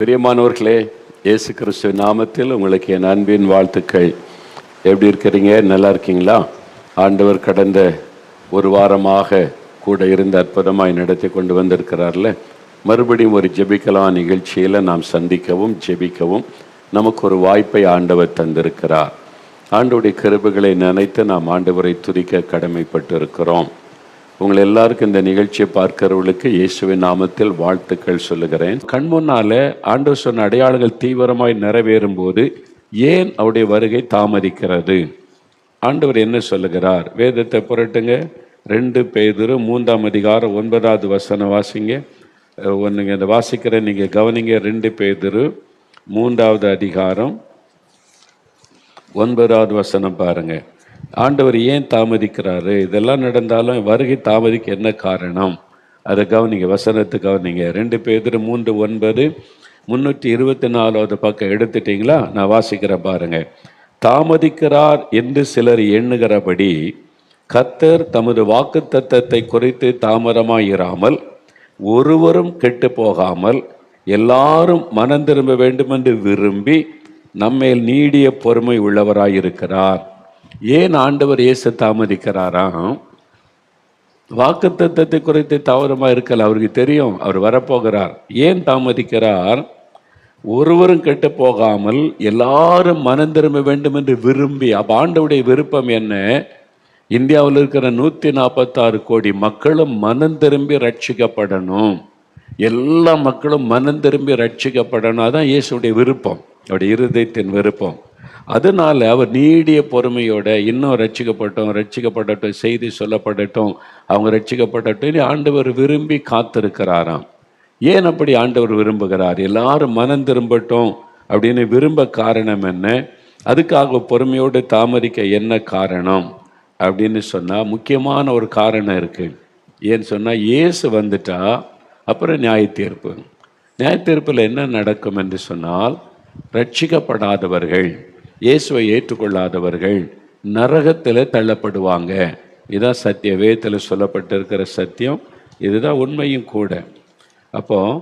பிரியமானவர்களே, இயேசு கிறிஸ்து நாமத்தில் உங்களுக்கு என் அன்பின் வாழ்த்துக்கள். எப்படி இருக்கிறீங்க? நல்லா இருக்கீங்களா? ஆண்டவர் கடந்த ஒரு வாரமாக கூட இருந்து அற்புதமாய் நடத்தி கொண்டு வந்திருக்கிறார்ல. மறுபடியும் ஒரு ஜெபிக்கலாம் நிகழ்ச்சியில் நாம் சந்திக்கவும் ஜெபிக்கவும் நமக்கு ஒரு வாய்ப்பை ஆண்டவர் தந்திருக்கிறார். ஆண்டவருடைய கிருபைகளை நினைத்து நாம் ஆண்டவரை துதிக்க கடமைப்பட்டு இருக்கிறோம். உங்களை எல்லாருக்கும் இந்த நிகழ்ச்சியை பார்க்கிறவர்களுக்கு இயேசுவின் நாமத்தில் வாழ்த்துக்கள் சொல்லுகிறேன். கண் முன்னால ஆண்டவர் சொன்ன அடையாளங்கள் தீவிரமாய் நிறைவேறும் போது ஏன் அவருடைய வருகை தாமதிக்கிறது? ஆண்டவர் என்ன சொல்லுகிறார்? வேதத்தை புரட்டுங்க. 2 பேதுரு 3ஆம் அதிகாரம் 9வது வசனம் வாசிங்க. ஒன்றுங்க இந்த வாசிக்கிறேன், நீங்கள் கவனிங்க. 2 பேதுரு 3வது அதிகாரம் 9வது வசனம் பாருங்க. ஆண்டவர் ஏன் தாமதிக்கிறாரு? இதெல்லாம் நடந்தாலும் வருகை தாமதிக்க என்ன காரணம்? அதை கவனிங்க, வசனத்தை கவனிங்க. 2 பேதுரு 3:9 324வது பக்கம் எடுத்துட்டீங்களா? நான் வாசிக்கிறேன் பாருங்க. தாமதிக்கிறார் என்று சிலர் எண்ணுகிறபடி கர்த்தர் தமது வாக்குத்தத்தத்தை குறித்து தாமதமாயிராமல் ஒருவரும் கெட்டு போகாமல் எல்லாரும் மனம் திரும்ப வேண்டும் என்று விரும்பி நம்மேல் நீடிய பொறுமை உள்ளவராயிருக்கிறார். ஏன் ஆண்டவர் இயேசு தாமதிக்கிறாராம்? வாக்குத்தத்தத்தை குறித்து தாமதமாக இருக்கல, அவருக்கு தெரியும் அவர் வரப்போகிறார். ஏன் தாமதிக்கிறார்? ஒருவரும் கெட்டு போகாமல் எல்லாரும் மனம் திரும்ப வேண்டும் என்று விரும்பி. அப்போ ஆண்டவருடைய விருப்பம் என்ன? இந்தியாவில் இருக்கிற 146 கோடி மக்களும் மனம் திரும்பி ரட்சிக்கப்படணும். எல்லா மக்களும் மனம் திரும்பி ரட்சிக்கப்படணும். அதான் இயேசுடைய விருப்பம், அவருடைய இருதயத்தின் விருப்பம். அதனால அவர் நீடிய பொறுமையோட இன்னும் ரட்சிக்கப்படட்டும், செய்தி சொல்லப்படட்டும், அவங்க ரட்சிக்கப்படட்டும் ஆண்டவர் விரும்பி காத்திருக்கிறாராம். ஏன் அப்படி ஆண்டவர் விரும்புகிறார்? எல்லாரும் மனம் திரும்பட்டும் அப்படின்னு விரும்ப காரணம் என்ன? அதுக்காக பொறுமையோடு தாமதிக்க என்ன காரணம் அப்படின்னு சொன்னால் முக்கியமான ஒரு காரணம் இருக்குது. ஏன்னு சொன்னால் இயேசு வந்துட்டா அப்புறம் நியாய தீர்ப்பில் என்ன நடக்கும் என்று சொன்னால், ரட்சிக்கப்படாதவர்கள், இயேசுவை ஏற்றுக்கொள்ளாதவர்கள் நரகத்தில் தள்ளப்படுவாங்க. இதுதான் சத்திய வேதத்தில் சொல்லப்பட்டிருக்கிற சத்தியம், இதுதான் உண்மையும் கூட. அப்போது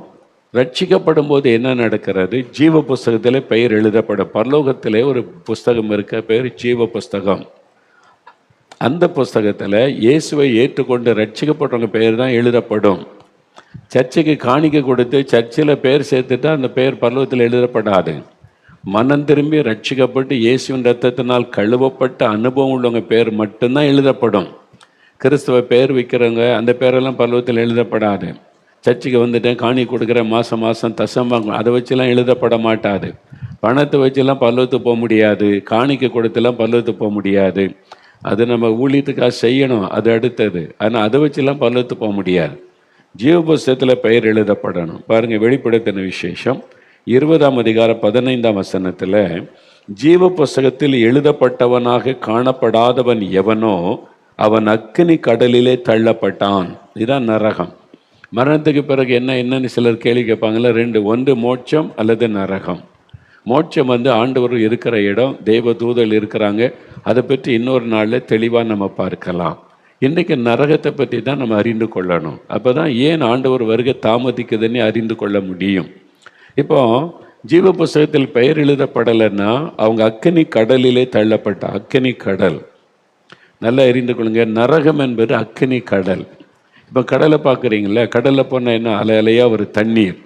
ரட்சிக்கப்படும் போது என்ன நடக்கிறது? ஜீவ புஸ்தகத்தில் பெயர் எழுதப்படும். பரலோகத்திலே ஒரு புஸ்தகம் இருக்க, பெயர் ஜீவ புஸ்தகம். அந்த புஸ்தகத்தில் இயேசுவை ஏற்றுக்கொண்டு ரட்சிக்கப்பட்டவங்க பெயர் தான் எழுதப்படும். சர்ச்சைக்கு காணிக்கை கொடுத்து சர்ச்சில் பெயர் சேர்த்துட்டா அந்த பெயர் பரலோகத்தில் எழுதப்படாது. மனம் திரும்பி ரட்சிக்கப்பட்டு இயேசுவின் ரத்தத்தினால் கழுவப்பட்ட அனுபவம் உள்ளவங்க பேர் மட்டும்தான் எழுதப்படும். கிறிஸ்துவ பேர் வைக்கிறவங்க அந்த பேரெல்லாம் பரலோகத்தில் எழுதப்படாது. சர்ச்சுக்கு வந்துட்டேன், காணி கொடுக்குறேன், மாதம் தசம் அதை வச்சுலாம் எழுதப்பட மாட்டாது. பணத்தை வச்சுலாம் பரலோகத்துக்கு போக முடியாது. காணிக்கை கொடுத்துலாம் பரலோகத்துக்கு போக முடியாது. அது நம்ம ஊழியத்துக்காக செய்யணும், அது அடுத்தது. ஆனால் அதை வச்சுலாம் பரலோகத்துக்கு போக முடியாது. ஜீவ புஸ்தகத்தில் பெயர் எழுதப்படணும். பாருங்கள், வெளிப்படுத்தின விசேஷம் 20ஆம் அதிகாரம் 15ஆம் வசனத்தில், ஜீவ புஸ்தகத்தில் எழுதப்பட்டவனாக காணப்படாதவன் எவனோ அவன் அக்கினி கடலிலே தள்ளப்பட்டான். இதுதான் நரகம். மரணத்துக்கு பிறகு என்னன்னு சிலர் கேள்வி கேட்பாங்கள்ல. 2, ஒன்று மோட்சம் அல்லது நரகம். மோட்சம் ஆண்டவர் இருக்கிற இடம், தேவ தூதல் இருக்கிறாங்க. அதை பற்றி இன்னொரு நாளில் தெளிவாக நம்ம பார்க்கலாம். இன்றைக்கி நரகத்தை பற்றி தான் நம்ம அறிந்து கொள்ளணும். அப்போ தான் ஏன் ஆண்டவர் வருகை தாமதிக்குதுன்னு அறிந்து கொள்ள முடியும். இப்போ ஜீவ புஸ்தகத்தில் பெயர் எழுதப்படலைன்னா அவங்க அக்கினி கடலிலே தள்ளப்பட்ட அக்கினி கடல். நல்லா அறிந்து கொள்ளுங்க, நரகம் என்பது அக்கினி கடல். இப்போ கடலை பார்க்குறீங்களே, கடலில் போனால் என்ன அலை அலையாக ஒரு தண்ணீர்.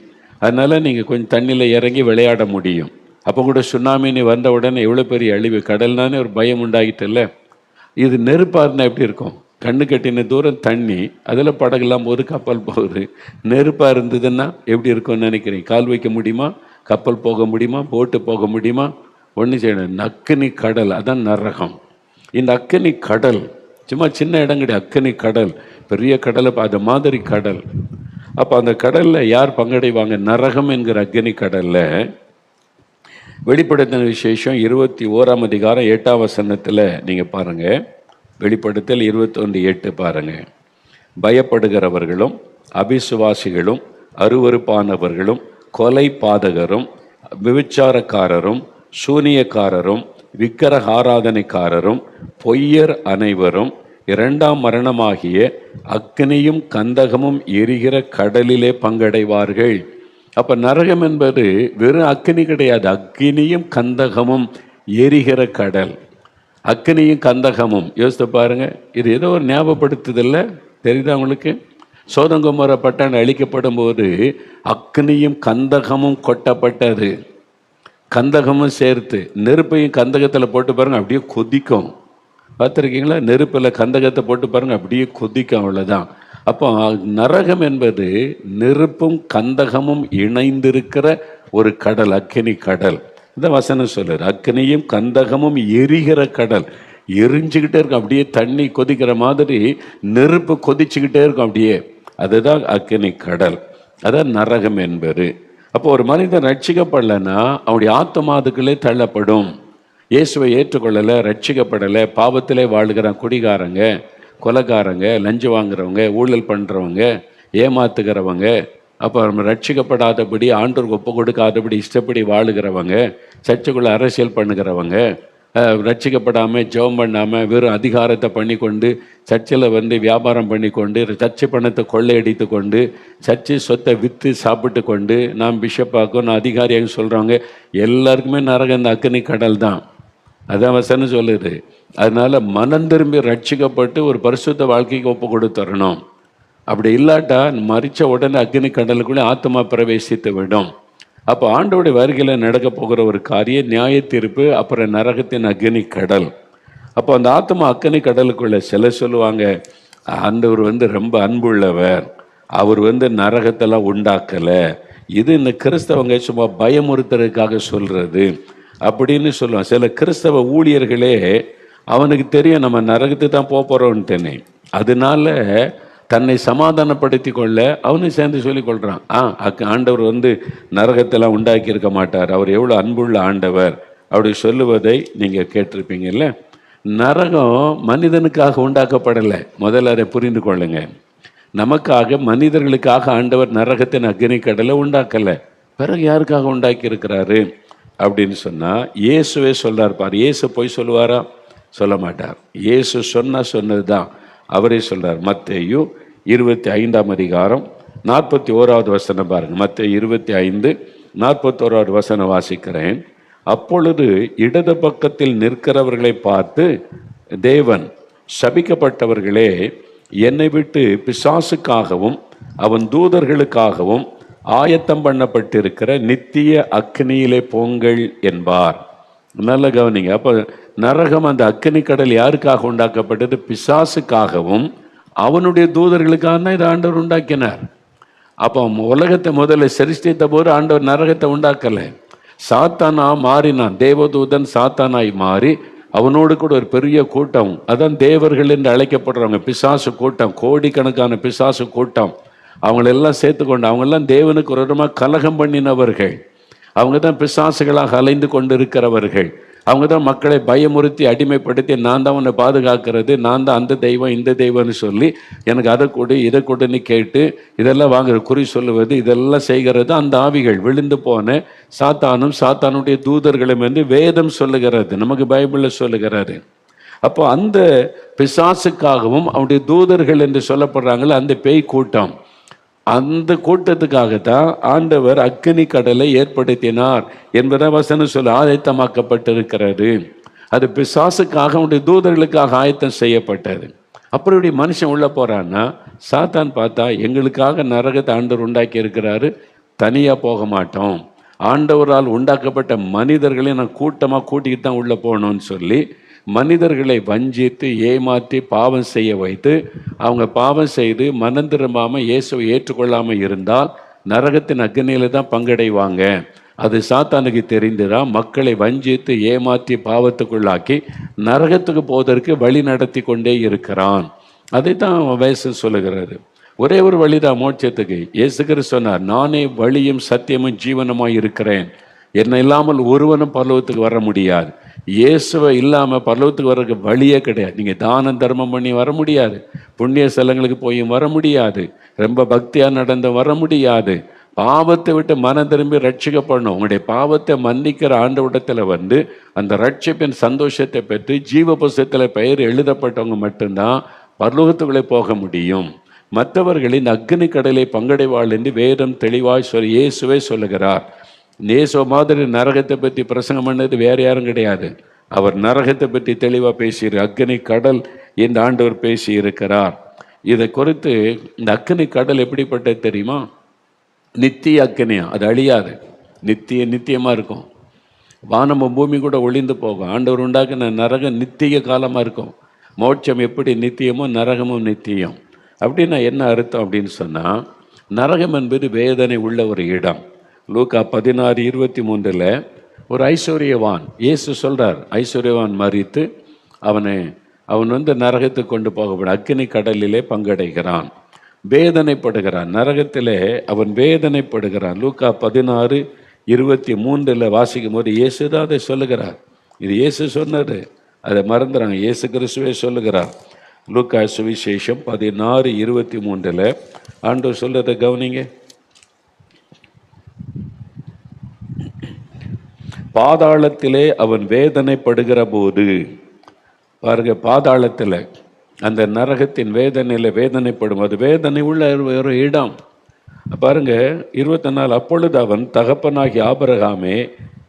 அதனால் நீங்கள் கொஞ்சம் தண்ணியில் இறங்கி விளையாட முடியும். அப்போ கூட சுனாமின்னு வந்த உடனே எவ்வளோ பெரிய அழிவு, கடல்னானே ஒரு பயம் உண்டாகிட்டல. இது நெருப்பாக இருந்தால் எப்படி இருக்கும்? கண்ணு கட்டின தூரம் தண்ணி, அதில் படகுலாம் போது, கப்பல் போகுது. நெருப்பாக இருந்ததுன்னா எப்படி இருக்கும்னு நினைக்கிறீங்க? கால் வைக்க முடியுமா? கப்பல் போக முடியுமா? போட்டு போக முடியுமா? ஒன்று செய்யணும். அக்கினி கடல், அதான் நரகம். இந்த அக்கினி கடல் சும்மா சின்ன இடம் கிடையாது. அக்கினி கடல் பெரிய கடலை, அது மாதிரி கடல். அப்போ அந்த கடலில் யார் பங்கடைவாங்க? நரகம் என்கிற அக்கினி கடலில். வெளிப்படுத்தின விசேஷம் 21ஆம் அதிகாரம் 8ஆம் வசனத்தில் நீங்கள் பாருங்கள். வெளிப்படுத்தல் 21:8 பாருங்கள். பயப்படுகிறவர்களும் அபிசுவாசிகளும் அருவருப்பானவர்களும் கொலை பாதகரும் விபச்சாரக்காரரும் சூனியக்காரரும் விக்கிரக ஆராதனைக்காரரும் பொய்யர் அனைவரும் 2ஆம் மரணமாகிய அக்னியும் கந்தகமும் எரிகிற கடலிலே பங்கடைவார்கள். அப்ப நரகம் என்பது வெறும் அக்கினி கிடையாது. அக்கினியும் கந்தகமும் எரிகிற கடல். அக்கினியும் கந்தகமும் யோசித்து பாருங்க. இது ஏதோ ஒரு ஞாபகப்படுத்துதில்ல, தெரியுதா உங்களுக்கு? சோதங்கொமோரா பட்டணம் அழிக்கப்படும் போது அக்னியும் கந்தகமும் கொட்டப்பட்டது. கந்தகமும் சேர்த்து நெருப்பையும் கந்தகத்தில் போட்டு பாருங்க, அப்படியே கொதிக்கும். பார்த்துருக்கீங்களா? நெருப்பில் கந்தகத்தை போட்டு பாருங்க, அப்படியே கொதிக்கும். அவ்வளோதான். அப்போ நரகம் என்பது நெருப்பும் கந்தகமும் இணைந்திருக்கிற ஒரு கடல், அக்கினி கடல். இந்த வசனம் சொல்லுது, அக்கினியும் கந்தகமும் எரிகிற கடல். எரிஞ்சுக்கிட்டே இருக்கும், அப்படியே தண்ணி கொதிக்கிற மாதிரி நெருப்பு கொதிச்சுக்கிட்டே இருக்கும் அப்படியே. அதுதான் அக்கினி கடல், அதான் நரகம் என்பது. அப்போ ஒரு மனிதன் ரட்சிக்கப்படலைன்னா அவனுடைய ஆத்மா அதுக்குள்ளே தள்ளப்படும். இயேசுவை ஏற்றுக்கொள்ளலை, ரட்சிக்கப்படலை, பாவத்திலே வாழ்கிறான். குடிகாரங்க, கொலைகாரங்க, லஞ்சம் வாங்குறவங்க, ஊழல் பண்ணுறவங்க, ஏமாத்துகிறவங்க, அப்போ ரட்சிக்கப்படாதபடி, ஆண்டவருக்கு ஒப்பு கொடுக்காதபடி இஷ்டப்படி வாழுகிறவங்க, சர்ச்சுக்குள்ளே அரசியல் பண்ணுகிறவங்க, ரட்சிக்கப்படாமல் ஜெபம் பண்ணாமல் வெறும் அதிகாரத்தை பண்ணி கொண்டு சர்ச்சில் வியாபாரம் பண்ணி கொண்டு சர்ச்சை பணத்தை கொள்ளையடித்து கொண்டு சர்ச்சை சொத்தை விற்று சாப்பிட்டு கொண்டு நான் பிஷப்பாக்கும் நான் அதிகாரியாக சொல்கிறவங்க எல்லாருக்குமே நரகம் இந்த அக்கினி கடல் தான். அதான் வசனம் சொல்லுது. அதனால மனம் திரும்பி ரட்சிக்கப்பட்டு ஒரு பரிசுத்த வாழ்க்கைக்கு ஒப்பு கொடுத்துடணும். அப்படி இல்லாட்டா மறித்த உடனே அக்கினி கடலுக்குள்ளே ஆத்மா பிரவேசித்து விடும். அப்போ ஆண்டவருடைய வருகையில் நடக்க போகிற ஒரு காரியம் நியாய தீர்ப்பு, அப்புறம் நரகத்தின் அக்னி கடல். அப்போ அந்த ஆத்மா அக்னி கடலுக்குள்ள சில சொல்லுவாங்க, ஆண்டவர் ரொம்ப அன்புள்ளவர், அவர் நரகத்தெல்லாம் உண்டாக்கலை, இது இந்த கிறிஸ்தவங்க சும்மா பயமுறுத்துறதுக்காக சொல்றது அப்படின்னு சொல்லுவாங்க. சில கிறிஸ்தவ ஊழியர்களே அவனுக்கு தெரியும் நம்ம நரகத்துக்கு தான் போகிறோன்ட்டுன்னு, அதனால தன்னை சமாதானப்படுத்தி கொள்ள அவனும் சேர்ந்து சொல்லி கொள்கிறான். ஆண்டவர் நரகத்தெல்லாம் உண்டாக்கி இருக்க மாட்டார், அவர் எவ்வளோ அன்புள்ள ஆண்டவர் அப்படி சொல்லுவதை நீங்கள் கேட்டிருப்பீங்கல்ல. நரகம் மனிதனுக்காக உண்டாக்கப்படலை, முதல்ல அதை புரிந்து கொள்ளுங்க. நமக்காக, மனிதர்களுக்காக ஆண்டவர் நரகத்தின் அக்னி கடலை உண்டாக்கலை. பிறகு யாருக்காக உண்டாக்கி இருக்கிறாரு அப்படின்னு சொன்னால் இயேசுவே சொல்கிறார் பார். இயேசு போய் சொல்லுவாரா? சொல்ல மாட்டார். இயேசு சொன்னது தான் அவரே சொல்கிறார். மத்தேயு 25 அதிகாரம் 41 வசனம் பாருங்க. மத்தேயு 25:41 வசனம் வாசிக்கிறேன். அப்பொழுது இடது பக்கத்தில் நிற்கிறவர்களை பார்த்து தேவன், சபிக்கப்பட்டவர்களே, என்னை விட்டு பிசாசுக்காகவும் அவன் தூதர்களுக்காகவும் ஆயத்தம் பண்ணப்பட்டிருக்கிற நித்திய அக்னியிலே போங்கள் என்பார். நல்ல கவனிங்க. அப்போ நரகம் அந்த அக்கினி கடல் யாருக்காக உண்டாக்கப்பட்டது? பிசாசுக்காகவும் அவனுடைய தூதர்களுக்காக தான் இதை ஆண்டவர் உண்டாக்கினார். அப்போ உலகத்தை முதல்ல சிருஷ்டித்த போது ஆண்டவர் நரகத்தை உண்டாக்கலை. சாத்தானா மாறினான், தேவதூதன் சாத்தானாய் மாறி அவனோடு கூட ஒரு பெரிய கூட்டம், அதான் தேவர்கள் என்று அழைக்கப்படுறவங்க, பிசாசு கூட்டம், கோடிக்கணக்கான பிசாசு கூட்டம், அவங்களெல்லாம் சேர்த்துக்கொண்டு அவங்கெல்லாம் தேவனுக்கு ஒரு விதமாக கலகம் பண்ணினவர்கள். அவங்க தான் பிசாசுகளாக அலைந்து கொண்டு இருக்கிறவர்கள். அவங்க தான் மக்களை பயமுறுத்தி அடிமைப்படுத்தி, நான் தான் உன்னை பாதுகாக்கிறது, நான் தான் அந்த தெய்வம் இந்த தெய்வம்னு சொல்லி எனக்கு அதை கொடு இதை கொடுன்னு கேட்டு இதெல்லாம் வாங்குற குறி சொல்லுவது, இதெல்லாம் செய்கிறது அந்த ஆவிகள், விழுந்து போன சாத்தானும் சாத்தானுடைய தூதர்களும் என்று வேதம் சொல்லுகிறது, நமக்கு பைபிளில் சொல்லுகிறாரு. அப்போ அந்த பிசாசுக்காகவும் அவனுடைய தூதர்கள் என்று சொல்லப்படுறாங்களே அந்த பேய் கூட்டம், அந்த கூட்டத்துக்காகத்தான் ஆண்டவர் அக்கினி கடலை ஏற்படுத்தினார் என்பதை வசனம் சொல்ல ஆயத்தமாக்கப்பட்டிருக்கிறது. அது பிசாசுக்காக அவனுடைய தூதர்களுக்காக ஆயத்தம் செய்யப்பட்டது. அப்படி மனுஷன் உள்ள போறான்னா, சாத்தான் பார்த்தா எங்களுக்காக நரகத்தை ஆண்டவர் உண்டாக்கி இருக்கிறாரு, தனியா போக மாட்டோம், ஆண்டவரால் உண்டாக்கப்பட்ட மனிதர்களை நான் கூட்டமாக கூட்டிக்கிட்டு தான் உள்ள போகணும்னு சொல்லி மனிதர்களை வஞ்சித்து ஏமாற்றி பாவம் செய்ய வைத்து, அவங்க பாவம் செய்து மனம் திரும்பாமல் இயேசுவை ஏற்றுக்கொள்ளாமல் இருந்தால் நரகத்தின் அக்னியில தான் பங்கடைவாங்க. அது சாத்தானுக்கு தெரிந்துதான் மக்களை வஞ்சித்து ஏமாற்றி பாவத்துக்குள்ளாக்கி நரகத்துக்கு போவதற்கு வழி நடத்தி கொண்டே இருக்கிறான். அதை தான் வேதம் சொல்லுகிறாரு. ஒரே ஒரு வழிதான் மோட்சத்துக்கு. இயேசு கிறிஸ்து சொன்னார், நானே வழியும் சத்தியமும் ஜீவனமாய் இருக்கிறேன், என்னை இல்லாமல் ஒருவனும் பரலோகத்துக்கு வர முடியாது. இயேசுவை இல்லாமல் பரலோகத்துக்கு வர்றதுக்கு வழியே கிடையாது. நீங்கள் தானம் தர்மம் பண்ணி வர முடியாது, புண்ணிய ஸ்தலங்களுக்கு போயும் வர முடியாது, ரொம்ப பக்தியாக நடந்து வர முடியாது. பாவத்தை விட்டு மனம் திரும்பி ரட்சிக்கப்படணும். உங்களுடைய பாவத்தை மன்னிக்கிற ஆண்டவரிடத்தில் அந்த ரட்சிப்பின் சந்தோஷத்தை பெற்று ஜீவ புஸ்தகத்தில் பெயர் எழுதப்பட்டவங்க மட்டும்தான் பரலோகத்துக்குள்ளே போக முடியும். மற்றவர்களின் அக்னி கடலை பங்கடைவாள் என்று வேதம் தெளிவாய் இயேசுவே சொல்லுகிறார். இயேசு மாதிரி நரகத்தை பற்றி பிரசங்கம் பண்ணது வேற யாரும் கிடையாது. அவர் நரகத்தை பற்றி தெளிவாக பேசியிருக்கார். அக்னி கடல் என்று ஆண்டவர் பேசி இருக்கிறார். இதை குறித்து இந்த அக்னி கடல் எப்படிப்பட்டது தெரியுமா? நித்திய அக்னியா, அது அழியாது, நித்தியமாக இருக்கும். வானமும் பூமி கூட ஒளிந்து போகும். ஆண்டவர் உண்டாக்குன நரகம் நித்திய காலமாக இருக்கும். மோட்சம் எப்படி நித்தியமோ நரகமும் நித்தியம். அப்படின்னா என்ன அர்த்தம் அப்படின்னு சொன்னால், நரகம் என்பது வேதனை உள்ள ஒரு இடம். லூக்கா 16:23 ஒரு ஐஸ்வர்யவான், இயேசு சொல்கிறார், ஐஸ்வர்யவான் மரித்து அவன் நரகத்துக்கு கொண்டு போகப்பட அக்கினி கடலிலே பங்கடைகிறான், வேதனைப்படுகிறான். நரகத்திலே அவன் வேதனைப்படுகிறான். லூக்கா 16:23 வாசிக்கும் போது இயேசு தான் அதை சொல்லுகிறார். இது இயேசு சொன்னது, அதை மறந்துறாங்க. இயேசு கிறிஸ்துவே சொல்லுகிறார். லூக்கா சுவிசேஷம் 16:23 ஆண்டவர் சொல்றதை கவனிங்க. பாதாளத்திலே அவன் வேதனைப்படுகிற போது, பாருங்க, பாதாளத்தில் அந்த நரகத்தின் வேதனையில் வேதனைப்படும், அது வேதனை உள்ள ஒரு இடம். பாருங்க 24, அப்பொழுது அவன், தகப்பனாகி ஆபிரகாமே,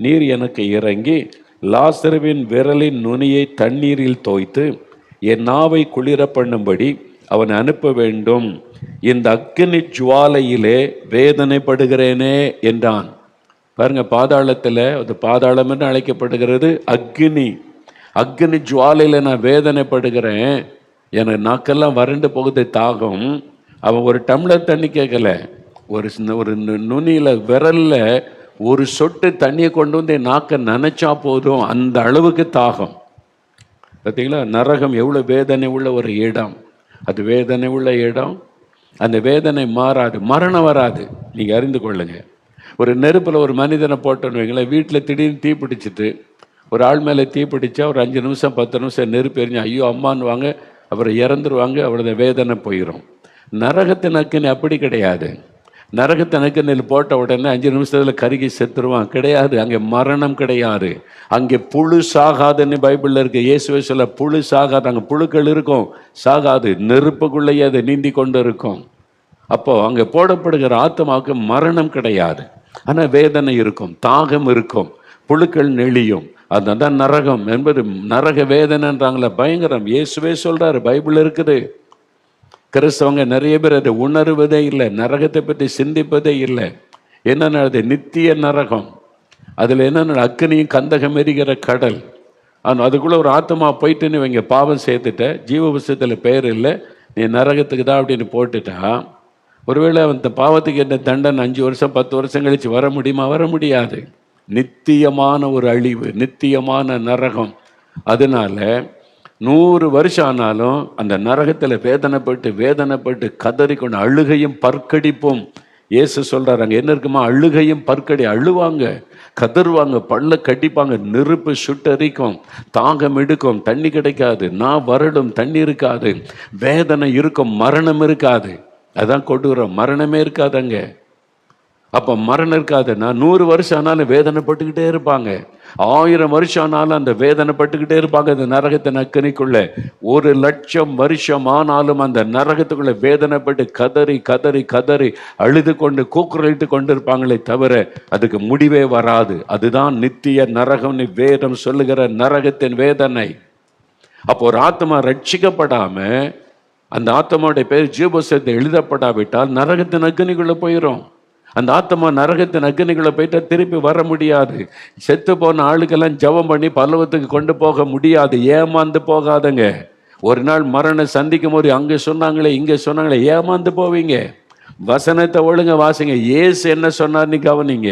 நீர் எனக்கு இறங்கி லாசருவின் விரலின் நுனியை தண்ணீரில் தோய்த்து என் நாவை குளிர பண்ணும்படி அவனை அனுப்ப வேண்டும், இந்த அக்கினி ஜுவாலையிலே வேதனைப்படுகிறேனே என்றான். பாருங்க, பாதாளத்தில், அது பாதாளம் என்று அழைக்கப்படுகிறது அக்னி ஜுவாலையில் நான் வேதனைப்படுகிறேன், எனக்கு நாக்கெல்லாம் வறண்டு போகுது, தாகம். அவன் ஒரு டம்ளர் தண்ணி கேட்கல, ஒரு நுனியில் விரலில் ஒரு சொட்டு தண்ணியை கொண்டு வந்து நாக்கை நினைச்சா போதும், அந்த அளவுக்கு தாகம். பார்த்தீங்களா, நரகம் எவ்வளோ வேதனை உள்ள ஒரு இடம். அது வேதனை உள்ள இடம். அந்த வேதனை மாறாது, மரணம் வராது. நீங்கள் அறிந்து கொள்ளுங்க. ஒரு நெருப்பில் ஒரு மனிதனை போட்டோன்னு வைங்களேன், வீட்டில் திடீர்னு தீ பிடிச்சிட்டு, ஒரு ஆள் மேலே தீ பிடிச்சா ஒரு 5 நிமிஷம் 10 நிமிஷம் நெருப்பு எரிஞ்சு ஐயோ அம்மானுவாங்க, அப்புறம் இறந்துருவாங்க, அவ்வளோதான், வேதனை போயிடும். நரகத்தின் அக்கினி அப்படி கிடையாது. நரகத்தின் அக்கினியில் போட்ட உடனே 5 நிமிஷத்தில் கருகி செத்துருவான், கிடையாது. அங்கே மரணம் கிடையாது. அங்கே புழு சாகாதுன்னு பைபிளில் இருக்கு. இயேசுவே சொல்ல, புழு சாகாது. அங்கே புழுக்கள் இருக்கும், சாகாது, நெருப்புக்குள்ளேயே அதை நீந்தி கொண்டு இருக்கும். அப்போ அங்கே போடப்படுகிற ஆத்மாவுக்கு மரணம் கிடையாது. ஆனால் வேதனை இருக்கும், தாகம் இருக்கும், புழுக்கள் நெளியும். அதுதான் நரகம் என்பது. நரக வேதனைன்றாங்களே, பயங்கரம். இயேசுவே சொல்றாரு, பைபிள் இருக்குது. கிறிஸ்தவங்க நிறைய பேர் அதை உணர்வதே இல்லை, நரகத்தை பற்றி சிந்திப்பதே இல்லை. என்னென்ன அது நித்திய நரகம். அதில் என்னென்ன அக்கினியும் கந்தகம் எரிகிற கடல். ஆனால் அதுக்குள்ளே ஒரு ஆத்மா போயிட்டுன்னு இவங்க பாவம் சேர்த்துட்ட, ஜீவ புஸ்தகத்தில் பெயர் இல்லை, நீ நரகத்துக்கு தான் அப்படின்னு போட்டுட்டா, ஒருவேளை அந்த பாவத்துக்கு என்ன தண்டனை 5 வருஷம் 10 வருஷம் கழிச்சு வர முடியுமா? வர முடியாது. நித்தியமான ஒரு அழிவு, நித்தியமான நரகம். அதனால 100 வருஷம் ஆனாலும் அந்த நரகத்தில் வேதனைப்பட்டு கதறிக்கொண்டு அழுகையும் பற்கடிப்பும். இயேசு சொல்றாரு, அங்கே என்ன இருக்குமா? அழுகையும் பற்கடி. அழுவாங்க, கதறுவாங்க, பல்ல கட்டிப்பாங்க, நெருப்பு சுட்டரிக்கும், தாகம் எடுக்கும், தண்ணி கிடைக்காது, நான் வரடும், தண்ணி இருக்காது, வேதனை இருக்கும், மரணம் இருக்காது. அதான் கொண்டுறோம், மரணமே இருக்காதங்க. அப்போ மரணம் இருக்காதுன்னா 100 வருஷம் ஆனாலும் வேதனைப்பட்டுக்கிட்டே இருப்பாங்க, 1000 வருஷம் ஆனாலும் அந்த வேதனைப்பட்டுக்கிட்டே இருப்பாங்க. அந்த நரகத்தின் அக்கினிக்குள்ள 1,00,000 வருஷம் ஆனாலும் அந்த நரகத்துக்குள்ள வேதனைப்பட்டு கதறி கதறி கதறி அழுது கொண்டு கூக்குரலிட்டு கொண்டு இருப்பாங்களே தவிர அதுக்கு முடிவே வராது. அதுதான் நித்திய நரகம்னு வேதம் சொல்லுகிற நரகத்தின் வேதனை. அப்போ ஒரு ஆத்மா ரட்சிக்கப்படாம, அந்த ஆத்மாவுடைய பேர் ஜீவபுஸ்தகத்தை எழுதப்படாவிட்டால் நரகத்தின் அக்கினிக்குள்ள போயிடும். அந்த ஆத்மா நரகத்தின் அக்கினிக்குள்ள போயிட்டா திருப்பி வர முடியாது. செத்து போன ஆளுக்கெல்லாம் ஜெபம் பண்ணி பரலோகத்துக்கு கொண்டு போக முடியாது. ஏமாந்து போகாதங்க. ஒரு நாள் மரணம் சந்திக்கும் போது அங்கே சொன்னாங்களே இங்கே சொன்னாங்களே ஏமாந்து போவீங்க. வசனத்தை ஒழுங்க வாசிங்க. இயேசு என்ன சொன்னார்னு கவனிங்க.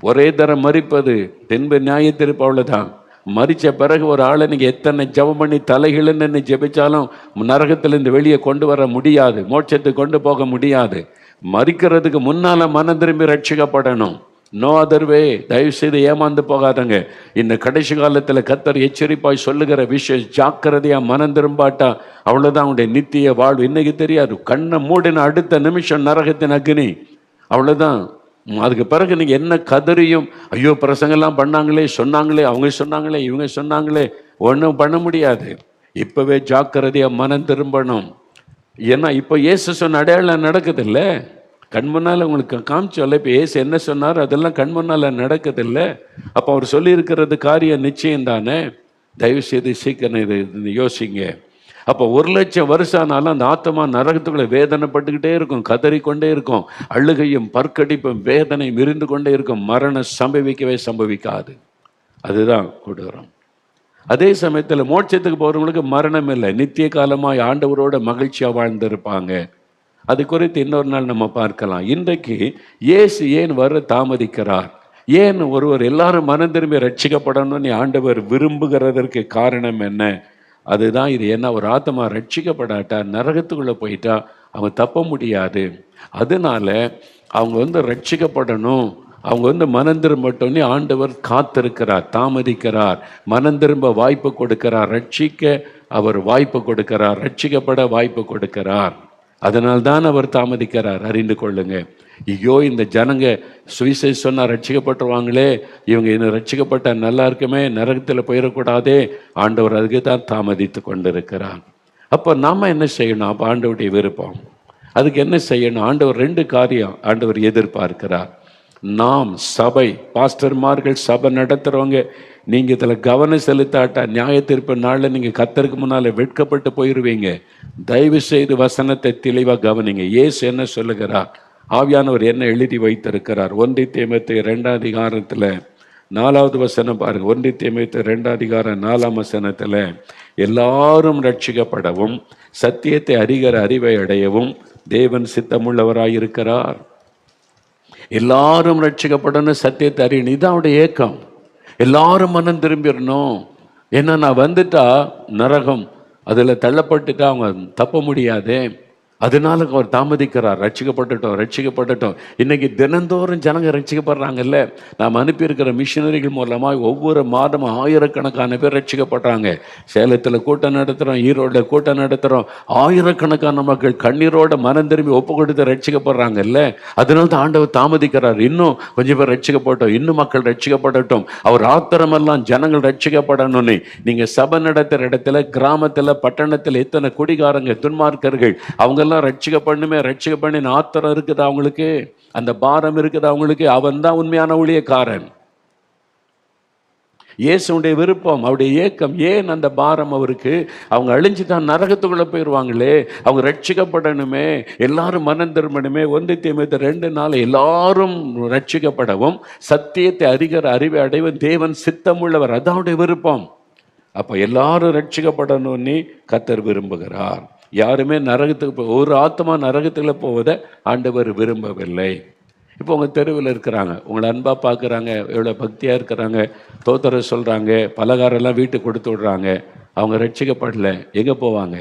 ஒரே தரம் மரிப்பது தென்பு நியாய தீர்ப்பு, அவ்வளோதான். மரித்த பிறகு ஒரு ஆளை நீங்கள் எத்தனை ஜெபம் பண்ணி தலைகிழன்னு ஜெபிச்சாலும் நரகத்திலிருந்து வெளியே கொண்டு வர முடியாது, மோட்சத்துக்கு கொண்டு போக முடியாது. மரிக்கிறதுக்கு முன்னால மனம் திரும்பி ரட்சிக்கப்படணும். No other way. தயவு செய்து ஏமாந்து போகாதங்க. இந்த கடைசி காலத்தில் கர்த்தர் எச்சரிப்பாய் சொல்லுகிற விஷயம், ஜாக்கிரதையா மனம் திரும்பாட்டா அவ்வளோதான் அவனுடைய நித்திய வாழ்வு. இன்னைக்கு தெரியாது, கண்ணை மூடின அடுத்த நிமிஷம் நரகத்தின் அக்னி, அவ்வளோதான். அதுக்கு பிறகு நீங்கள் என்ன கதறியும், ஐயோ பிரசங்கெல்லாம் பண்ணாங்களே, சொன்னாங்களே, அவங்க சொன்னாங்களே, இவங்க சொன்னாங்களே, ஒன்றும் பண்ண முடியாது. இப்போவே ஜாக்கிரதையாக மனம் திரும்பணும். ஏன்னா இப்போ இயேசு சொன்ன அடையாளம் நடக்குது இல்லை, கண் முன்னால் உங்களுக்கு காமிச்சோல்ல. இப்போ இயேசு என்ன சொன்னார் அதெல்லாம் கண் முன்னால் நடக்குது இல்லை. அப்போ அவர் சொல்லியிருக்கிறது காரியம் நிச்சயம் தானே. தயவு செய்து சீக்கிரம் இது யோசிங்க. அப்போ 1,00,000 வருஷம் ஆனாலும் அந்த ஆத்மா நரகத்துக்குள்ள வேதனைப்பட்டுக்கிட்டே இருக்கும், கதறிக்கொண்டே இருக்கும், அழுகையும் பற்கடிப்பும் வேதனையும் இருந்து கொண்டே இருக்கும். மரணம் சம்பவிக்கவே சம்பவிக்காது. அதுதான் கொடுக்குறோம். அதே சமயத்தில் மோட்சத்துக்கு போகிறவங்களுக்கு மரணம் இல்லை, நித்திய காலமாக ஆண்டவரோட மகிழ்ச்சியாக வாழ்ந்திருப்பாங்க. அது குறித்து இன்னொரு நாள் நம்ம பார்க்கலாம். இன்றைக்கு இயேசு ஏன் வர தாமதிக்கிறார், ஏன் ஒருவர் எல்லாரும் மனம் திரும்பி ரட்சிக்கப்படணும்னு ஆண்டவர் விரும்புகிறதற்கு காரணம் என்ன? அதுதான் இது. என்ன, ஒரு ஆத்மா ரட்சிக்கப்படாட்டா நரகத்துக்குள்ளே போயிட்டா அவங்க தப்ப முடியாது. அதனால அவங்க ரட்சிக்கப்படணும், அவங்க மனம் திரும்பட்டோன்னே ஆண்டவர் காத்திருக்கிறார், தாமதிக்கிறார், மனம் திரும்ப வாய்ப்பு கொடுக்கிறார், ரட்சிக்க அவர் வாய்ப்பு கொடுக்கிறார், ரட்சிக்கப்பட வாய்ப்பு கொடுக்கிறார். அதனால்தான் அவர் தாமதிக்கிறார். அறிந்து கொள்ளுங்க. ஐயோ, இந்த ஜனங்க சுவிசேஷம் சொன்னால் ரட்சிக்கப்பட்டுருவாங்களே, இவங்க இன்னும் ரட்சிக்கப்பட்ட நல்லா இருக்குமே, நரகத்தில் போயிடக்கூடாதே, ஆண்டவர் அதுக்கு தான் தாமதித்து கொண்டிருக்கிறார். அப்போ நாம் என்ன செய்யணும்? அப்போ ஆண்டவருடைய விருப்பம், அதுக்கு என்ன செய்யணும்? ஆண்டவர் 2 காரியம் ஆண்டவர் எதிர்பார்க்கிறார். நாம் சபை, பாஸ்டர்மார்கள், சபை நடத்துகிறவங்க, நீங்கள் இதில் கவனம் செலுத்தாட்டா நியாய தீர்ப்பு நாளில் நீங்கள் கர்த்தருக்கு முன்னால் வெட்கப்பட்டு போயிடுவீங்க. தயவு செய்து வசனத்தை தெளிவாக கவனிங்க. இயேசு என்ன சொல்லுகிறார், ஆவியானவர் என்ன எழுதி வைத்திருக்கிறார்? 1 தீமோத்தேயு 2 அதிகாரத்தில் 4வது வசனம் பாருங்க. 1 தீமோத்தேயு 2 அதிகாரம் 4ஆம் வசனத்தில், எல்லாரும் ரட்சிக்கப்படவும் சத்தியத்தை அறிகிற அறிவை அடையவும் தேவன் சித்தமுள்ளவராயிருக்கிறார். எல்லாரும் ரட்சிக்கப்படணும், சத்தியத்தை அறியணும், இதுதான் அவருடைய ஏக்கம். எல்லாரும் மனம் திரும்பிடணும். ஏன்னா நான் வந்துட்டா நரகம், அதில் தள்ளப்பட்டுட்டா அவங்க தப்ப முடியாது. அதனால அவர் தாமதிக்கிறார். ரட்சிக்கப்பட்டுட்டோம். இன்னைக்கு தினந்தோறும் ஜனங்க ரட்சிக்கப்படுறாங்கல்ல. நாம் அனுப்பியிருக்கிற மிஷினரிகள் மூலமாக ஒவ்வொரு மாதமும் ஆயிரக்கணக்கான பேர் ரட்சிக்கப்படுறாங்க. சேலத்தில் கூட்டம் நடத்துகிறோம், ஈரோடில் கூட்டம் நடத்துகிறோம். ஆயிரக்கணக்கான மக்கள் கண்ணீரோட மனம் திரும்பி ஒப்பு கொடுத்து ரட்சிக்கப்படுறாங்கல்ல. அதனால தான் ஆண்டவர் தாமதிக்கிறார். இன்னும் கொஞ்சம் பேர் ரட்சிக்கப்பட்டோம், இன்னும் மக்கள் ரட்சிக்கப்படட்டும். அவர் ஆத்திரமெல்லாம் ஜனங்கள் ரட்சிக்கப்படணும்னு. நீங்கள் சபை நடத்துகிற இடத்துல, கிராமத்தில், பட்டணத்தில் எத்தனை குடிகாரங்க, துன்மார்க்கர்கள், அவங்க ரட்சிக்கப்பண்ணி ஆத்திரம் இருக்குது அவங்களுக்கு, அந்த பாரம் இருக்குது அவங்களுக்கு. அவன் தான் உண்மையான ஊழியக்காரன். இயேசுடைய விருப்பம், அவருடைய ஏக்கம். ஏன் அந்த பாரம் அவருக்கு? அவங்க அழிஞ்சுதான் நரகத்துக்குள்ள போயிடுவாங்களே, அவங்க ரட்சிக்கப்படணுமே, எல்லாரும் மனம் திரும்பணுமே. 1 தீமோத்தேயு 2:4, எல்லாரும் ரட்சிக்கப்படவும் சத்தியத்தை அறிகிற அறிவை அடைவும் தேவன் சித்தமுள்ளவர். அதாவுடைய விருப்பம். அப்போ எல்லாரும் ரட்சிக்கப்படணும்னு கர்த்தர் விரும்புகிறார். யாருமே நரகத்துக்கு ஒரு ஆத்மா நரகத்தில் போவதை ஆண்டவர் விரும்பவில்லை. இப்போ உங்கள் தெருவில் இருக்கிறாங்க, உங்களை அன்பாக பார்க்குறாங்க, எவ்வளோ பக்தியாக இருக்கிறாங்க, தோத்தர சொல்கிறாங்க, பலகாரெல்லாம் வீட்டுக்கு கொடுத்து விடுறாங்க, அவங்க ரட்சிக்கப்படலை, எங்கே போவாங்க?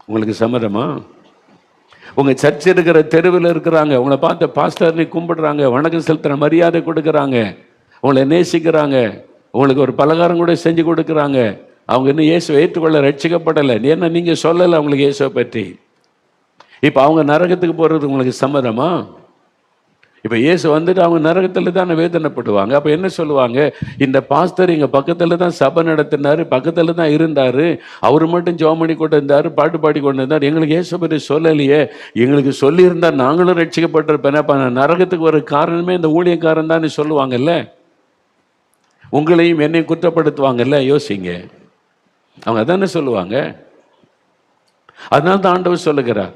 உங்களுக்கு சம்மதமா? உங்கள் சர்ச் இருக்கிற தெருவில் இருக்கிறாங்க, உங்களை பார்த்து பாஸ்டர்னு கும்பிடுறாங்க, வணக்கம் செலுத்துகிற மரியாதை கொடுக்குறாங்க, உங்களை நேசிக்கிறாங்க, உங்களுக்கு ஒரு பலகாரம் கூட செஞ்சு கொடுக்குறாங்க, அவங்க இன்னும் இயேசுவை ஏற்றுக்கொள்ள ரட்சிக்கப்படலை. ஏன்னா நீங்கள் சொல்லலை அவங்களுக்கு இயேசுவை பற்றி. இப்போ அவங்க நரகத்துக்கு போகிறது உங்களுக்கு சம்மதமா? இப்போ இயேசு வந்துட்டு அவங்க நரகத்தில் தான் வேதனைப்படுவாங்க. அப்போ என்ன சொல்லுவாங்க? இந்த பாஸ்டர் எங்கள் பக்கத்தில் தான் சபை நடத்தினார், பக்கத்தில் தான் இருந்தார், அவர் மட்டும் ஜெபம் பண்ணி கொண்டு இருந்தார், பாட்டு பாடி கொண்டு இருந்தார், எங்களுக்கு இயேசு பற்றி சொல்லலையே, எங்களுக்கு சொல்லியிருந்தால் நாங்களும் ரட்சிக்கப்பட்டிருப்பேன். அப்போ நரகத்துக்கு ஒரு காரணமே இந்த ஊழியக்காரன் தான் சொல்லுவாங்கல்ல. உங்களையும் என்னையும் குற்றப்படுத்துவாங்கல்ல. யோசிங்க, அவங்க அதானே சொல்லுவாங்க. அதனால தான் ஆண்டவர் சொல்லுகிறார்.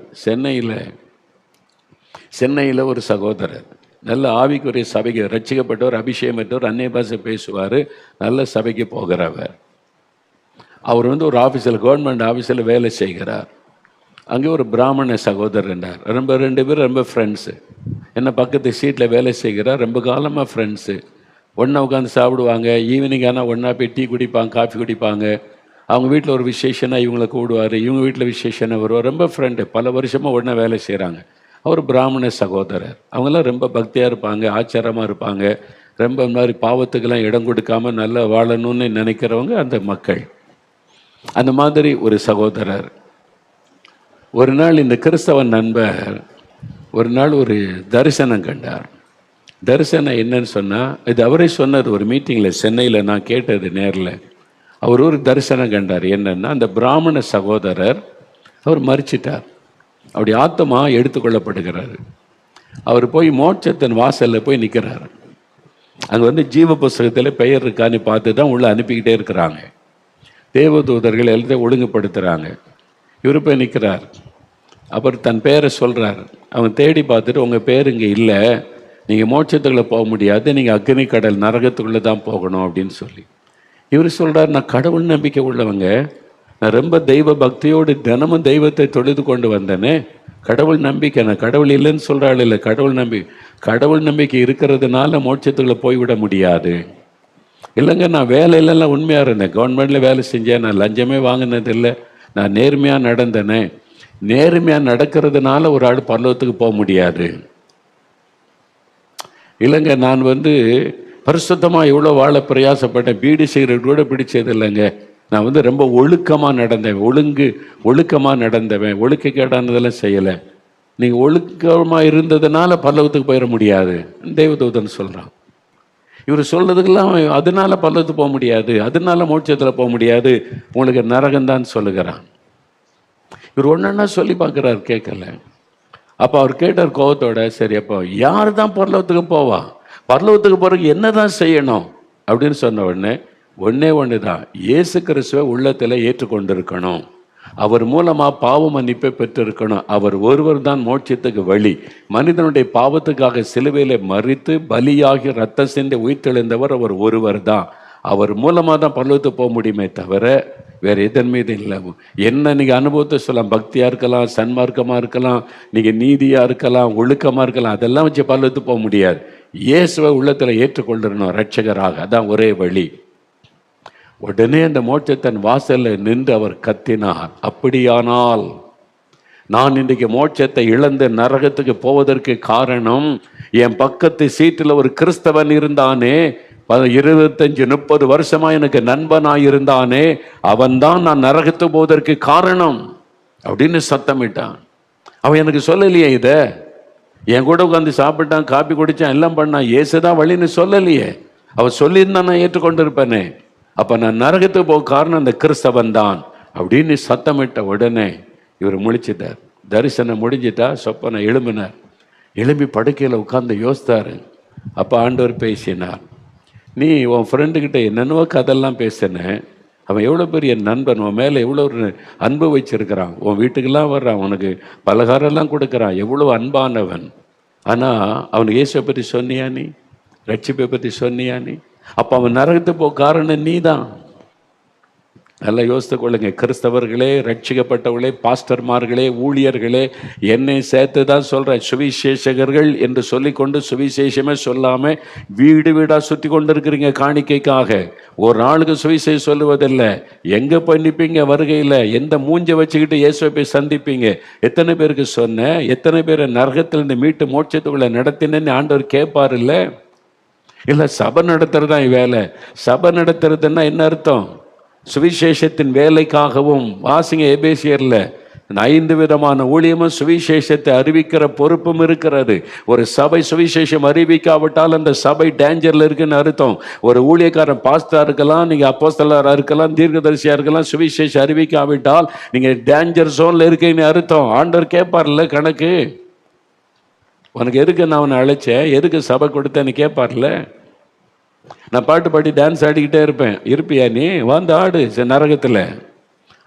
சென்னையில் ஒரு சகோதரர், நல்ல ஆவிக்குரிய சபைக்கு ரட்சிக்கப்பட்டவர், அபிஷேகம் பெற்றவர், அந்நிய பாஷை பேசுவார், நல்ல சபைக்கு போகிறவர். அவர் ஒரு ஆஃபீஸில், கவர்மெண்ட் ஆஃபீஸில் வேலை செய்கிறார். அங்கே ஒரு பிராமண சகோதரர் இருந்தார். 2 பேர் ரொம்ப ஃப்ரெண்ட்ஸு. என்ன பக்கத்து சீட்டில் வேலை செய்கிறார், ரொம்ப காலமாக ஃப்ரெண்ட்ஸு. ஒன்றா உட்காந்து சாப்பிடுவாங்க, ஈவினிங் ஆனால் ஒன்றா போய் டீ குடிப்பாங்க, காஃபி குடிப்பாங்க. அவங்க வீட்டில் ஒரு விசேஷனா இவங்களை கூடுவார், இவங்க வீட்டில் விசேஷனா வருவார். ரொம்ப ஃப்ரெண்டு, பல வருஷமாக ஒன்றா வேலை செய்கிறாங்க. அவர் பிராமண சகோதரர். அவங்கெல்லாம் ரொம்ப பக்தியாக இருப்பாங்க, ஆச்சாரமாக இருப்பாங்க, ரொம்ப மாதிரி பாவத்துக்கெல்லாம் இடம் கொடுக்காமல் நல்லா வாழணும்னு நினைக்கிறவங்க அந்த மக்கள். அந்த மாதிரி ஒரு சகோதரர். ஒரு நாள் இந்த கிறிஸ்தவ நண்பர் ஒரு நாள் ஒரு தரிசனம் கண்டார். தரிசனம் என்னன்னு சொன்னால், இது அவரே சொன்னது ஒரு மீட்டிங்கில் சென்னையில், நான் கேட்டது நேரில். அவர் ஒரு தரிசனம் கண்டார். என்னன்னா, அந்த பிராமண சகோதரர் அவர் மரிச்சிட்டார். அப்படி ஆத்மா எடுத்துக்கொள்ளப்படுகிறாரு. அவர் போய் மோட்சத்தின் வாசலில் போய் நிற்கிறாரு. அங்கே வந்து ஜீவ புஸ்தகத்தில் பெயர் இருக்கான்னு பார்த்து தான் உள்ளே அனுப்பிக்கிட்டே இருக்கிறாங்க. தேவதூதர்கள் எல்லாத்தையும் ஒழுங்குபடுத்துகிறாங்க. இவர் போய் நிற்கிறார். அப்புறம் தன் பேரை சொல்கிறார். அவங்க தேடி பார்த்துட்டு உங்கள் பேர் இங்கே இல்லை, நீங்கள் மோட்சத்துக்குள்ளே போக முடியாது, நீங்கள் அக்னி கடல் நரகத்துக்குள்ளே தான் போகணும் அப்படின்னு சொல்லி. இவர் சொல்கிறார், நான் கடவுள் நம்பிக்கை உள்ளவங்க, நான் ரொம்ப தெய்வ பக்தியோடு தினமும் தெய்வத்தை தொழுது கொண்டு வந்தேனே, கடவுள் நம்பிக்கை, நான் கடவுள் இல்லைன்னு சொல்கிறாள் இல்லை, கடவுள் நம்பிக்கை இருக்கிறதுனால மோட்சத்துக்குள்ளே போய்விட முடியாது. இல்லைங்க, நான் வேலையிலலாம் உண்மையாக இருந்தேன், கவர்மெண்ட்டில் வேலை செஞ்சேன், நான் லஞ்சமே வாங்கினதில்லை, நான் நேர்மையாக நடந்தேனே. நேர்மையாக நடக்கிறதுனால ஒரு ஆள் பரலோகத்துக்கு போக முடியாது. இல்லைங்க, நான் வந்து பரிசுத்தமாக எவ்வளோ வாழ பிரயாசப்பட்டேன், பீடி சிகரெட் கூட பிடிச்சது இல்லைங்க, நான் வந்து ரொம்ப ஒழுக்கமாக நடந்தேன், ஒழுக்கமாக நடந்தவன், ஒழுக்கக்கேடானதெல்லாம் செய்யலை. நீங்கள் ஒழுக்கமாக இருந்ததுனால பரலோகத்துக்கு போயிட முடியாது தேவதூதன் சொல்கிறான். இவர் சொல்றதுக்கெல்லாம் அதனால பரலோகத்துக்கு போக முடியாது, அதனால மோட்சத்தில் போக முடியாது, உங்களுக்கு நரகம்தான் சொல்லுகிறான். இவர் ஒன்றா சொல்லி பார்க்குறாரு, கேட்கல. அப்போ அவர் கேட்டார் கோபத்தோட, சரி அப்போ யார் தான் பரலோகத்துக்கு போவா, பரலோகத்துக்கு போகிறதுக்கு என்ன தான் செய்யணும் அப்படின்னு சொன்ன உடனே ஒன்று தான், இயேசு கிறிஸ்துவை உள்ளத்தில் ஏற்றுக்கொண்டிருக்கணும், அவர் மூலமாக பாவ மன்னிப்பை பெற்றிருக்கணும். அவர் ஒருவர் தான் மோட்சத்துக்கு வழி. மனிதனுடைய பாவத்துக்காக சிலுவையில் மறித்து பலியாகி ரத்த சிந்தி உயிர்த்தெழுந்தவர் அவர் ஒருவர் தான். அவர் மூலமாக தான் பரலோகத்துக்கு போக முடியுமே தவிர வேறு எதன் மீது இல்லை. என்ன நீங்கள் அனுபவத்தை சொல்லலாம், பக்தியாக இருக்கலாம், சன்மார்க்கமாக இருக்கலாம், நீங்கள் நீதியாக இருக்கலாம், ஒழுக்கமாக இருக்கலாம், அதெல்லாம் வச்சு பரலோகத்துக்கு போக முடியாது. இயேசுவை உள்ளத்தில் ஏற்றுக்கொள்ளணும் ரட்சகராக, அதான் ஒரே வழி. உடனே அந்த மோட்சத்தின் வாசலில் நின்று அவர் கத்தினார், அப்படியானால் நான் இன்றைக்கு மோட்சத்தை இழந்து நரகத்துக்கு போவதற்கு காரணம், என் பக்கத்து சீட்டில் ஒரு கிறிஸ்தவன் இருந்தானே, 25-30 வருஷமா எனக்கு நண்பனாய் இருந்தானே, அவன்தான் நான் நரகத்துக்கு போவதற்கு காரணம் அப்படின்னு சத்தமிட்டான். அவன் எனக்கு சொல்லலையே, இதை என் கூட உட்காந்து சாப்பிட்டான், காப்பி குடிச்சான், எல்லாம் பண்ணான், இயேசுதான் வழின்னு சொல்லலையே. அவன் சொல்லியிருந்தான் நான் ஏற்றுக்கொண்டிருப்பேனே. அப்ப நான் நரகத்துக்கு போக காரணம் அந்த கிறிஸ்தவன் தான் அப்படின்னு சத்தமிட்ட உடனே இவர் முழிச்சிட்டார். தரிசனம் முடிஞ்சிட்டா, சொப்பனை எழும்பினார். எழும்பி படுக்கையில் உட்கார்ந்து யோசித்தாரு. அப்போ ஆண்டவர் பேசினார், நீ உன் ஃப்ரெண்டுக்கிட்ட என்னென்னவோ கதெல்லாம் பேசினேன், அவன் எவ்வளோ பெரிய நண்பன், உன் மேலே எவ்வளோ ஒரு அன்பு வச்சிருக்கிறான், உன் வீட்டுக்கெல்லாம் வர்றான், உனக்கு பலகாரம்லாம் கொடுக்குறான், எவ்வளோ அன்பானவன். ஆனால் அவனுக்கு இயேசுவை பற்றி சொன்னியா, நீ ரட்சிப்பை பற்றி சொன்னியா நீ? அப்போ அவன் நரகத்து போ காரணம் நீ தான். நல்லா யோசித்து கொள்ளுங்க கிறிஸ்தவர்களே, ரட்சிக்கப்பட்டவர்களே, பாஸ்டர்மார்களே, ஊழியர்களே, என்னை சேர்த்து தான் சொல்கிறேன், சுவிசேஷகர்கள் என்று சொல்லிக்கொண்டு சுவிசேஷமே சொல்லாமல் வீடு வீடாக சுற்றி கொண்டு இருக்கிறீங்க காணிக்கைக்காக. ஒரு நாளுக்கு சுவிசேஷம் சொல்லுவதில்லை. எங்கே போய் நிற்பீங்க வருகையில்? எந்த மூஞ்சை வச்சுக்கிட்டு இயேசுவை போய் சந்திப்பீங்க? எத்தனை பேருக்கு சொன்ன, எத்தனை பேரை நரகத்திலிருந்து மீட்டு மோட்சத்துக்குள்ளே நடத்தினேன்னு ஆண்டவர் கேட்பார் இல்லை? இல்லை, சபை நடத்துறது தான் வேலை. சபை நடத்துறதுன்னா என்ன அர்த்தம்? சுவிசேஷத்தின் வேலைக்காகவும், வாசிங்க எபேசியர்ல 5 விதமான ஊழியமும் சுவிசேஷத்தை அறிவிக்கிற பொறுப்பும் இருக்கிறது. ஒரு சபை சுவிசேஷம் அறிவிக்காவிட்டால் அந்த சபை டேஞ்சர்ல இருக்குன்னு அர்த்தம். ஒரு ஊழியக்காரன் பாஸ்டரா இருக்கலாம், நீங்க அப்போஸ்தலரா இருக்கலாம், தீர்க்கதரிசியா இருக்கலாம், சுவிசேஷம் அறிவிக்காவிட்டால் நீங்க டேஞ்சர் ஜோன்ல இருக்கீங்கன்னு அர்த்தம். ஆண்டவர் கேட்பார்ல கணக்கு, உனக்கு எதுக்கு நான் அவனை அழைச்சேன், எதுக்கு சபை கொடுத்தேன்னு கேட்பார்ல. நான் பாட்டு பாடி டான்ஸ் ஆடிக்கிட்டே இருப்பேன், இருப்பியா நீ? வந்து ஆடு நரகத்தில்.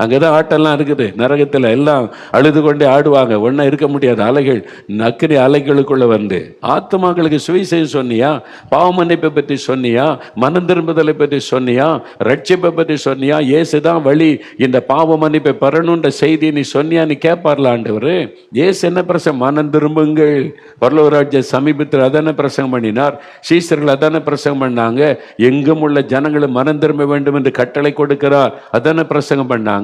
அங்கே தான் ஆட்டெல்லாம் இருக்குது நரகத்தில், எல்லாம் அழுது கொண்டே ஆடுவாங்க, ஒன்றா இருக்க முடியாது. அலைகள் நக்கிரி அலைகளுக்குள்ளே வந்து ஆத்மாக்களுக்கு சுவிசேஷம் சொன்னியா, பாவ மன்னிப்பை பற்றி சொன்னியா, மனம் திரும்புதலை பற்றி சொன்னியா, ரட்சிப்பை பற்றி சொன்னியா, இயேசு தான் வழி இந்த பாவ மன்னிப்பை பெறணுன்ற செய்தி நீ சொன்னியா? நீ கேட்பார்ல ஆண்டவர். இயேசு என்ன பிரசங்கம்? மனம் திரும்புங்கள், பரலோகராஜ்ய சமீபத்தில் அதான பிரசங்கம் பண்ணினார். சீசர்கள் அதான பிரசங்கம் பண்ணாங்க. எங்கும் உள்ள ஜனங்களும் மனம் திரும்ப வேண்டும் என்று கட்டளை கொடுக்கிறார், அதான பிரசங்கம் பண்ணாங்க.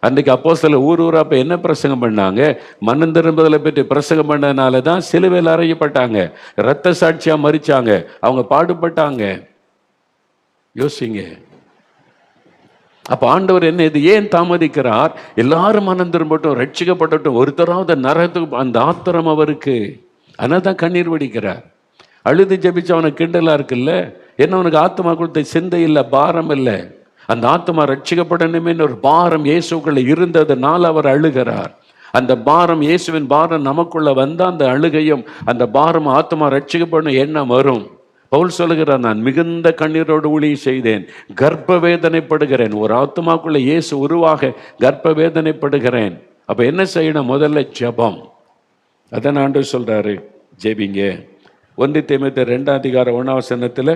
அன்றைக்கு அப்போஸ்தலர் ஊர் ஊரா போய் என்ன பிரசங்கம் பண்ணாங்க? மனம் திரும்புதலை பற்றி பிரசங்கம் பண்ணதுனால தான் சிலுவையில் அறையப்பட்டாங்க, இரத்த சாட்சியா மரிச்சாங்க, அவங்க பாடுபட்டாங்க. யோசிங்க. அப்ப ஆண்டவர் என்ன இது ஏன் தாமதிக்கிறார்? எல்லாரும் மனம் திரும்பட்டும், ரட்சிக்கப்படட்டும், ஒருத்தராவது நரகத்துக்கு அந்த ஆத்திரம் அவருக்கு. அதனால தான் கண்ணீர் வடிக்கிறார். அழுது ஜபிச்சு அவனுக்கு கிண்டலா இருக்குல்ல, என்ன அவனுக்கு ஆத்மா கொடுத்த சிந்தை இல்லை, பாரம் இல்லை. அந்த ஆத்மா ரட்சிக்கப்படணுமே ஒரு பாரம் இயேசுக்குள்ள இருந்ததுனால அவர் அழுகிறார். அந்த பாரம், இயேசுவின் பாரம் நமக்குள்ள வந்தா அந்த அழுகையும் அந்த பாரம் ஆத்மா ரட்சிக்கப்படணும் எண்ணம் வரும். பவுல் சொல்லுகிறார், நான் மிகுந்த கண்ணீரோடு ஊழியம் செய்தேன், கர்ப்ப வேதனைப்படுகிறேன். ஒரு ஆத்மாக்குள்ள இயேசு உருவாக கர்ப்ப வேதனைப்படுகிறேன். அப்ப என்ன செய்யணும்? முதல்ல ஜெபம். அதான் ஆண்டவர் சொல்றாரு, ஜெபிங்க. 1 தீமோத்தேயு 2:1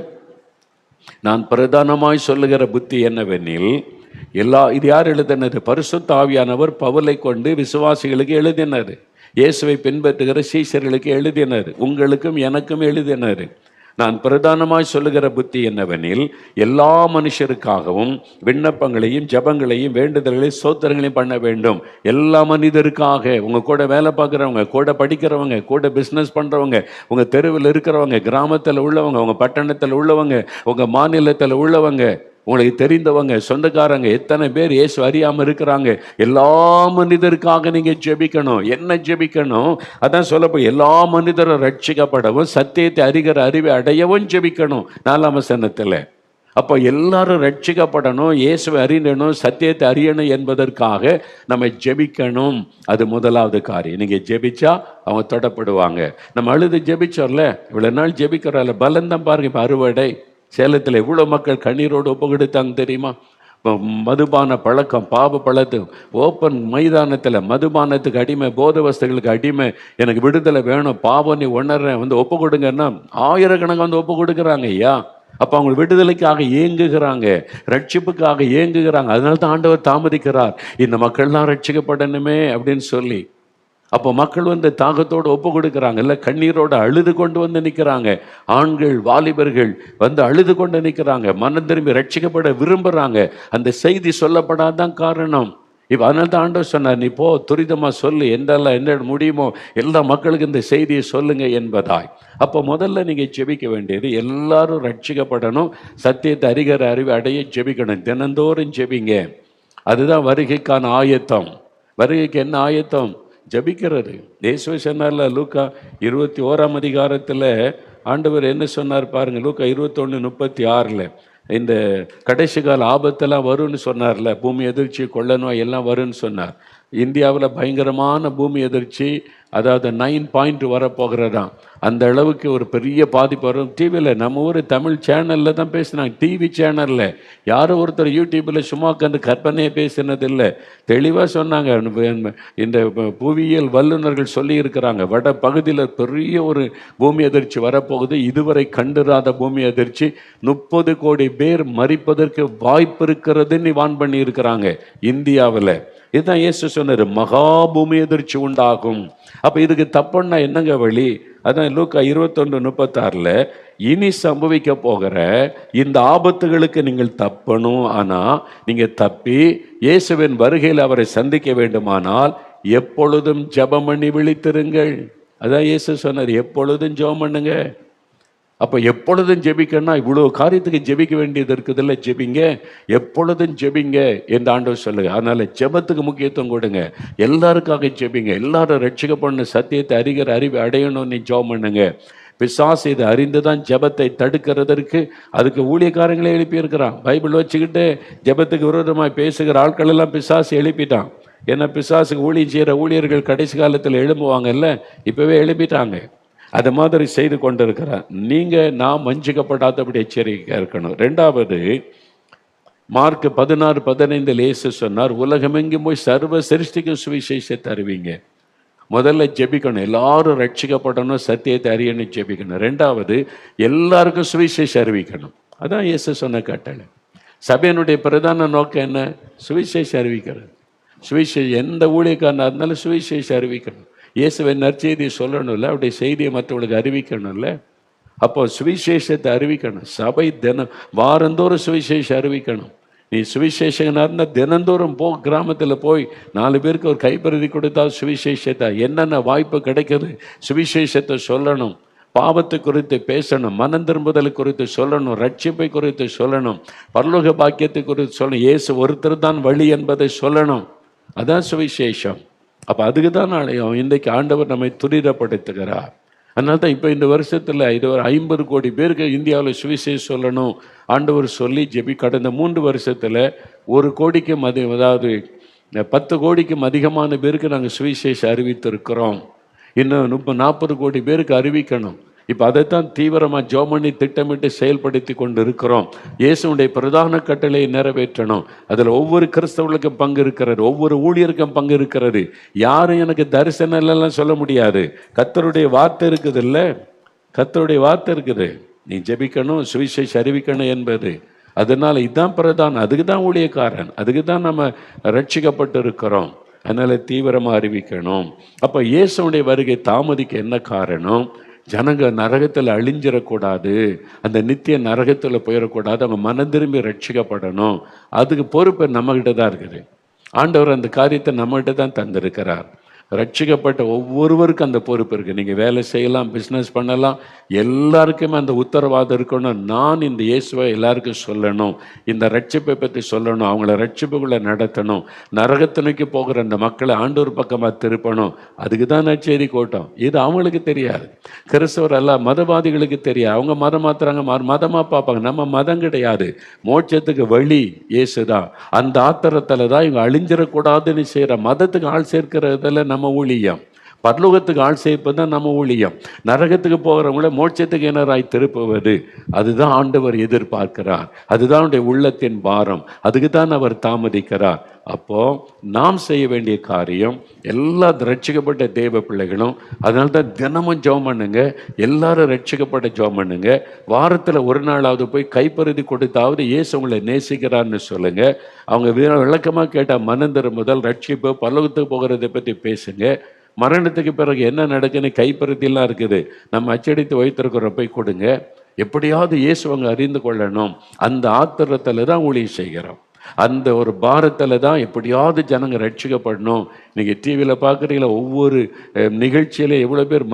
நான் பிரதானமாய் சொல்லுகிற புத்தி என்னவெனில், இது யார் எழுதினது? பரிசுத்த ஆவியானவர் பவுலை கொண்டு விசுவாசிகளுக்கு எழுதினார், இயேசுவை பின்பற்றுகிற சீஷர்களுக்கு எழுதினார், உங்களுக்கும் எனக்கும் எழுதினார். நான் பிரதானமாய் சொல்லுகிற புத்தி என்னவெனில், எல்லா மனுஷருக்காகவும் விண்ணப்பங்களையும் ஜபங்களையும் வேண்டுதல்களையும் சோத்திரங்களையும் பண்ண வேண்டும். எல்லா மனிதருக்காக, உங்க கூட வேலை பார்க்குறவங்க, கூட படிக்கிறவங்க, கூட பிஸ்னஸ் பண்றவங்க, உங்க தெருவில் இருக்கிறவங்க, கிராமத்தில் உள்ளவங்க, உங்க பட்டணத்தில் உள்ளவங்க, உங்க மாநிலத்தில் உள்ளவங்க, உங்களுக்கு தெரிந்தவங்க, சொந்தக்காரங்க, எத்தனை பேர் இயேசு அறியாம இருக்கிறாங்க, எல்லா மனிதருக்காக நீங்க ஜெபிக்கணும். என்ன ஜெபிக்கணும்? அதான் சொல்லப்போ எல்லா மனிதரும் ரட்சிக்கப்படவும் சத்தியத்தை அறிகிற அறிவை அடையவும் ஜெபிக்கணும் 4ஆம் வசனத்துல. அப்போ எல்லாரும் ரட்சிக்கப்படணும், இயேசுவை அறியணும், சத்தியத்தை அறியணும் என்பதற்காக நம்ம ஜெபிக்கணும். அது முதலாவது காரியம். நீங்க ஜெபிச்சா அவங்க தொடப்படுவாங்க. நம்ம அழுது ஜெபிச்சோம்ல, இவ்வளவு நாள் ஜெபிக்கிறோம்ல, பலன்தான் பாருங்க. இப்போ அறுவடை சேலத்தில் எவ்வளோ மக்கள் கண்ணீரோடு ஒப்பு கொடுத்தாங்க தெரியுமா? மதுபான பழக்கம், பாவ பழத்து ஓப்பன் மைதானத்தில் மதுபானத்துக்கு அடிமை, போத வஸ்துகளுக்கு அடிமை, எனக்கு விடுதலை வேணும், பாவம் நீ உணர்றேன், வந்து ஒப்பு கொடுங்கன்னா ஆயிரக்கணக்காக வந்து ஒப்பு கொடுக்குறாங்க ஐயா. அப்போ அவங்க விடுதலைக்காக ஏங்குகிறாங்க, ரட்சிப்புக்காக ஏங்குகிறாங்க. அதனால தான் ஆண்டவர் தாமதிக்கிறார், இந்த மக்கள்லாம் ரட்சிக்கப்படணுமே அப்படின்னு சொல்லி. அப்போ மக்கள் வந்து தாகத்தோடு ஒப்பு கொடுக்குறாங்கல்ல, கண்ணீரோடு அழுது கொண்டு வந்து நிற்கிறாங்க. ஆண்கள் வாலிபர்கள் வந்து அழுது கொண்டு நிற்கிறாங்க, மனம் திரும்பி ரட்சிக்கப்பட விரும்புகிறாங்க. அந்த செய்தி சொல்லப்படாதான் காரணம். இப்போ அதனால தான் ஆண்டவர் சொன்னார், நீ போ, துரிதமாக சொல்லு, என்ன முடியுமோ எல்லா மக்களுக்கு இந்த செய்தியை சொல்லுங்க என்பதாய். அப்போ முதல்ல நீங்கள் ஜெபிக்க வேண்டியது, எல்லாரும் ரட்சிக்கப்படணும், சத்தியத்தை அறிகிற அறிவை அடைய ஜெபிக்கணும். தினந்தோறும் ஜெபிங்க. அதுதான் வருகைக்கான ஆயத்தம். வருகைக்கு என்ன ஆயத்தம்? ஜபிக்கிறது. இயேசு சொன்னார்ல, லூக்கா 21 ஆண்டவர் என்ன சொன்னார் பாருங்க. லூக்கா 21:36 இந்த கடைசி கால ஆபத்தெல்லாம் வரும்னு சொன்னார்ல, பூமி எதிர்ச்சி, கொள்ள நோய் எல்லாம் வரும்னு சொன்னார். இந்தியாவில் பயங்கரமான பூமி எதிர்ச்சி, அதாவது 9 பாயிண்ட் வரப்போகிறதாம். அந்த அளவுக்கு ஒரு பெரிய பாதிப்பு வரும். டிவியில் நம்ம ஊர் தமிழ் சேனலில் தான் பேசினாங்க, டிவி சேனலில். யாரும் ஒருத்தர் யூடியூப்பில் சும்மா உட்காந்து கற்பனையே பேசினதில்லை, தெளிவாக சொன்னாங்க. இந்த புவியியல் வல்லுநர்கள் சொல்லி இருக்கிறாங்க, வட பகுதியில் பெரிய ஒரு பூமி அதிர்ச்சி வரப்போகுது, இதுவரை கண்டுராத பூமி அதிர்ச்சி, 30 கோடி பேர் மரிப்பதற்கு வாய்ப்பு இருக்கிறதுன்னு வான் பண்ணி இருக்கிறாங்க இந்தியாவில். இதுதான் இயேசு சொன்னார், மகா பூமி எதிர்ச்சி உண்டாகும். அப்போ இதுக்கு தப்புன்னா என்னங்க வழி? அதான் லூக்கா 21:36 இனி சம்பவிக்க போகிற இந்த ஆபத்துகளுக்கு நீங்கள் தப்பணும். ஆனால் நீங்கள் தப்பி இயேசுவின் வருகையில் அவரை சந்திக்க வேண்டுமானால் எப்பொழுதும் ஜெபம் பண்ணி விழித்திருங்கள். அதான் இயேசு சொன்னார், எப்பொழுதும் ஜெபம் பண்ணுங்க. அப்போ எப்பொழுதும் ஜெபிக்கணும்னா இவ்வளோ காரியத்துக்கு ஜெபிக்க வேண்டியது இருக்குதுல்ல, ஜெபிங்க, எப்பொழுதும் ஜெபிங்க என்று ஆண்டவர் சொல்லுங்க. அதனால ஜெபத்துக்கு முக்கியத்துவம் கொடுங்க, எல்லாருக்காக ஜெபிங்க. எல்லாரும் ரட்சிக்கப்படணும், சத்தியத்தை அறிகிற அறிவை அடையணும்னு ஜெபம் பண்ணுங்க. பிசாசு இதை அறிந்து தான் ஜெபத்தை தடுக்கிறதற்கு அதுக்கு ஊழியக்காரங்களே எழுப்பியிருக்கிறான். பைபிள் வச்சுக்கிட்டு ஜெபத்துக்கு விரோதமாக பேசுகிற ஆட்கள் எல்லாம் பிசாசு எழுப்பிட்டான். ஏன்னா பிசாசுக்கு ஊழியம் செய்கிற ஊழியர்கள் கடைசி காலத்தில் எழும்புவாங்கல்ல, இப்போவே எழுப்பிட்டாங்க. அது மாதிரி செய்து கொண்டிருக்கிறார். நீங்கள் நாம் வஞ்சிக்கப்படாதபடி எச்சரிக்கையாக இருக்கணும். 2வது, மார்க் 16:15 இயேசு சொன்னார், உலகமெங்கும் போய் சர்வ சிருஷ்டிக்கும் சுவிசேஷத்தை அறிவிங்க. முதல்ல ஜெபிக்கணும், எல்லாரும் ரட்சிக்கப்படணும், சத்தியத்தை அறியணும், ஜெபிக்கணும். 2வது, எல்லாருக்கும் சுவிசேஷம் அறிவிக்கணும். அதான் இயேசு சொன்ன கட்டளை. சபையினுடைய பிரதான நோக்கம் என்ன? சுவிசேஷம் அறிவிக்கிறது. சுவிசேஷம் எந்த ஊழியக்காரனாக இருந்தாலும் சுவிசேஷம் அறிவிக்கணும். இயேசுவின் நற்செய்தியை சொல்லணும்ல, அவருடைய செய்தியை மற்றவங்களுக்கு அறிவிக்கணும்ல. அப்போ சுவிசேஷத்தை அறிவிக்கணும். சபை வாரந்தோறும் சுவிசேஷம் அறிவிக்கணும். நீ சுவிசேஷகனாக இருந்தால் தினந்தோறும் கிராமத்தில் போய் 4 பேருக்கு ஒரு கைப்பறுதி கொடுத்தா சுவிசேஷத்தை, என்னென்ன வாய்ப்பு கிடைக்குது சுவிசேஷத்தை சொல்லணும். பாவத்தை குறித்து பேசணும், மனம் திரும்புதல் குறித்து சொல்லணும், ரட்சிப்பை குறித்து சொல்லணும், பரலோக பாக்கியத்தை குறித்து சொல்லணும், இயேசு ஒருத்தர் தான் வழி என்பதை சொல்லணும். அதான் சுவிசேஷம். அப்போ அதுக்கு தான் இன்றைக்கு ஆண்டவர் நம்மை துரிதப்படுத்துகிறார். அதனால தான் இப்போ இந்த வருஷத்தில் இது ஒரு 50 கோடி பேருக்கு இந்தியாவில் சுவிசேஷம் சொல்லணும் ஆண்டவர் சொல்லி கடந்த 3 வருஷத்தில் 1 கோடிக்கும் அதாவது 10 கோடிக்கும் அதிகமான பேருக்கு நாங்கள் சுவிசேஷம் அறிவித்திருக்கிறோம். இன்னும் 40 கோடி பேருக்கு அறிவிக்கணும். இப்போ அதைத்தான் தீவிரமாக ஜோமனி திட்டமிட்டு செயல்படுத்தி கொண்டு இருக்கிறோம். இயேசுடைய பிரதான கட்டளையை நிறைவேற்றணும். அதில் ஒவ்வொரு கிறிஸ்தவர்களுக்கும் பங்கு இருக்கிறது, ஒவ்வொரு ஊழியருக்கும் பங்கு இருக்கிறது. யாரும் எனக்கு தரிசனம் எல்லாம் சொல்ல முடியாது. கர்த்தருடைய வார்த்தை இருக்குது, இல்லை கர்த்தருடைய வார்த்தை இருக்குது. நீ ஜெபிக்கணும், சுவிசேஷம் அறிவிக்கணும் என்பது. அதனால இதுதான் பிரதானம், அதுக்கு தான் ஊழியக்காரன், அதுக்கு தான் நம்ம ரட்சிக்கப்பட்டு இருக்கிறோம். அதனால தீவிரமாக அறிவிக்கணும். அப்போ இயேசுடைய வருகை தாமதிக்க என்ன காரணம்? ஜனங்க நரகத்தில் அழிஞ்சிடக்கூடாது, அந்த நித்திய நரகத்தில் போயிடக்கூடாது, அவங்க மனம் திரும்பி ரட்சிக்கப்படணும். அதுக்கு பொறுப்பு நம்மகிட்ட தான் இருக்குது. ஆண்டவர் அந்த காரியத்தை நம்மகிட்ட தான் தந்திருக்கிறார். ரட்சிக்கப்பட்ட ஒவ்வொருவருக்கும் அந்த பொறுப்பு இருக்குது. நீங்கள் வேலை செய்யலாம், பிஸ்னஸ் பண்ணலாம், எல்லாருக்குமே அந்த உத்தரவாதம் இருக்கணும். நான் இந்த இயேசுவை எல்லாருக்கும் சொல்லணும், இந்த ரட்சிப்பை பற்றி சொல்லணும், அவங்கள ரட்சிப்புக்குள்ளே நடத்தணும், நரகத்தினைக்கு போகிற அந்த மக்களை ஆண்டவர் பக்கமாக திருப்பணும். அதுக்கு தான் நற்செய்தி கூட்டம். இது அவங்களுக்கு தெரியாது. கிறிஸ்தவர் அல்ல, மதவாதிகளுக்கு தெரியாது. அவங்க மதம் மாத்துறாங்க, மதமாக பார்ப்பாங்க. நம்ம மதம் கிடையாது, மோட்சத்துக்கு வழி இயேசு தான். அந்த ஆத்திரத்தில் தான் இவங்க அழிஞ்சிடக்கூடாதுன்னு செய்கிற மதத்துக்கு ஆள் சேர்க்கிறதுல நம்ம ஊழியம், பரலோகத்துக்கு ஆள் சேர்ப்பது தான் நம்ம ஊழியம். நரகத்துக்கு போகிறவங்கள மோட்சத்துக்கு என்னராய் திருப்புவது, அதுதான் ஆண்டவர் எதிர்பார்க்கிறார். அதுதான் அவருடைய உள்ளத்தின் பாரம். அதுக்கு தான் அவர் தாமதிக்கிறார். அப்போ நாம் செய்ய வேண்டிய காரியம், எல்லா ரட்சிக்கப்பட்ட தேவ பிள்ளைகளும் அதனால தான் தினமும் ஜெபம் பண்ணுங்க, எல்லாரும் ரட்சிக்கப்பட்ட ஜெபம் பண்ணுங்க. வாரத்தில் ஒரு நாளாவது போய் கைப்பறுதி கொடுத்தாவது இயேசு உங்களை நேசிக்கிறான்னு சொல்லுங்க. அவங்க விளக்கமாக கேட்டால் மனம் திரும்புதல், ரட்சிப்பு, பரலோகத்துக்கு போகிறதை பற்றி பேசுங்க. மரணத்துக்கு பிறகு என்ன நடக்குன்னு கைப்பறுத்திலாம் இருக்குது, நம்ம அச்சடித்து வைத்திருக்கிற போய் கொடுங்க. எப்படியாவது இயேசுவங்க அறிந்து கொள்ளணும். அந்த ஆத்திரத்தில் தான் ஊழியம் செய்கிறோம். அந்த ஒரு பாரத்தில் தான் எப்படியாவது ஜனங்க ரட்சிக்கப்படணும். இன்னைக்கு டிவியில் பார்க்குறீங்களா, ஒவ்வொரு நிகழ்ச்சியில எவ்வளோ பேர்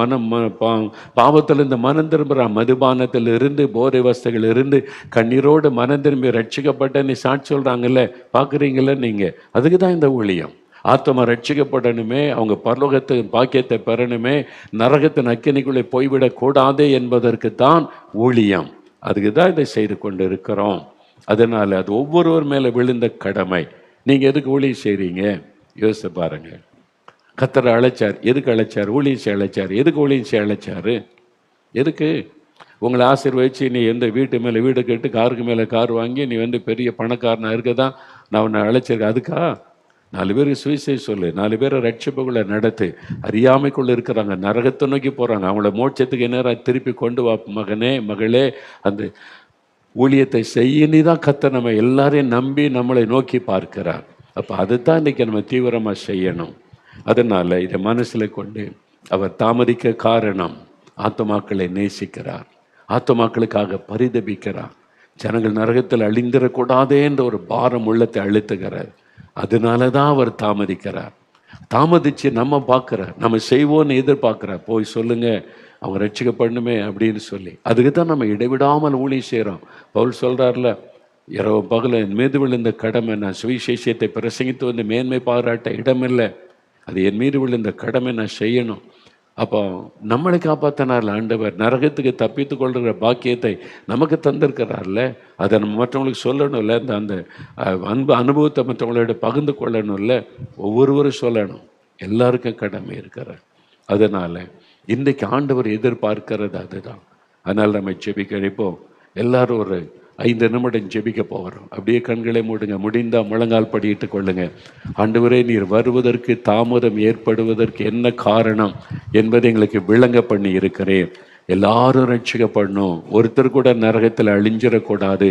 பாவத்திலிருந்து மனம் திரும்புகிறான், மதுபானத்தில் இருந்து, போதை வஸ்துகள் இருந்து கண்ணீரோடு மனம் திரும்பி ரட்சிக்கப்பட்டன்னு சாட்சி சொல்கிறாங்கல்ல, பார்க்குறீங்கள நீங்கள். அதுக்கு தான் இந்த ஊழியம். ஆத்மா ரட்சிக்கப்படணுமே, அவங்க பரலோகத்தின் பாக்கியத்தை பெறணுமே, நரகத்தின் அக்கினிக்குள்ளே போய்விடக்கூடாதே என்பதற்கு தான் ஊழியம். அதுக்கு தான் இதை செய்து கொண்டு இருக்கிறோம். அதனால் அது ஒவ்வொருவர் மேலே விழுந்த கடமை. நீங்கள் எதுக்கு ஊழியம் செய்கிறீங்க யோசித்து பாருங்க. கர்த்தரை அழைச்சார், எதுக்கு அழைச்சார்? ஊழியம் செய்ய அழைச்சார். எதுக்கு ஊழியம் செய்ய அழைச்சார்? எதுக்கு? உங்களை ஆசீர்வதிச்சு நீ எந்த வீட்டு மேலே வீடு கட்டு, காருக்கு மேலே கார் வாங்கி நீ பெரிய பணக்காரனாக இருக்க தான் நான் உன்னை அழைச்சிருக்கேன். அதுக்கா? 4 பேருக்கு சுவிசேஷம் சொல்லு, 4 பேரை ரட்சிப்புக்குள்ளே நடத்து. அறியாமைக்குள்ளே இருக்கிறாங்க, நரகத்தை நோக்கி போகிறாங்க, அவங்கள மோட்சத்துக்கு என்ன திருப்பி கொண்டு வா மகனே மகளே. அந்த ஊழியத்தை செய்யணி தான் கர்த்தர் நம்ம எல்லாரையும் நம்பி நம்மளை நோக்கி பார்க்கிறார். அப்போ அதுதான் இன்றைக்கி நம்ம தீவிரமாக செய்யணும். அதனால் இதை மனசில் கொண்டு அவர் தாமதிக்க காரணம், ஆத்துமாக்களை நேசிக்கிறார், ஆத்துமாக்களுக்காக பரிதபிக்கிறார். ஜனங்கள் நரகத்தில் அழிந்திடக்கூடாதே என்ற ஒரு பாரம் உள்ளத்தை அழுத்துகிறார். அதனால தான் அவர் தாமதிக்கிறார். தாமதித்து நம்ம பார்க்குறார், நம்ம செய்வோன்னு எதிர்பார்க்குறார். போய் சொல்லுங்கள் அவங்க ரட்சிக்கப்படணுமே அப்படின்னு சொல்லி. அதுக்கு தான் நம்ம இடைவிடாமல் ஊழியம் செய்கிறோம். பவுல் சொல்கிறார்ல, இரவு பகல என் மீது விழுந்த கடமை, நான் சுவிசேஷத்தை பிரசங்கித்து மேன்மை பாராட்ட இடமில்லை, அது என் மீது விழுந்த கடமை நான் செய்யணும். அப்போ நம்மளை காப்பாற்றினார்ல ஆண்டவர், நரகத்துக்கு தப்பித்து கொள்கிற பாக்கியத்தை நமக்கு தந்திருக்கிறார்ல, அதை நம்ம மற்றவங்களுக்கு சொல்லணும்ல, அந்த அன்பு அனுபவத்தை மற்றவங்களோட பகிர்ந்து கொள்ளணும்ல, ஒவ்வொருவரும் சொல்லணும். எல்லாருக்கும் கடமை இருக்கிறார். அதனால் இன்றைக்கு ஆண்டவர் எதிர்பார்க்கிறது அதுதான். அதனால் நம்ம ஜெபிக்க நினைப்போம். எல்லாரும் ஒரு 5 நிமிடம் ஜெபிக்க போகிறோம். அப்படியே கண்களை மூடுங்க, முடிந்தால் முழங்கால் படியிட்டு கொள்ளுங்க. ஆண்டவரே, நீர் வருவதற்கு தாமதம் ஏற்படுவதற்கு என்ன காரணம் என்பதை எங்களுக்கு விளங்க பண்ணி இருக்கிறேன். எல்லாரும் ரட்சிக்கப்படணும், ஒருத்தர் கூட நரகத்தில் அழிஞ்சிடக்கூடாது,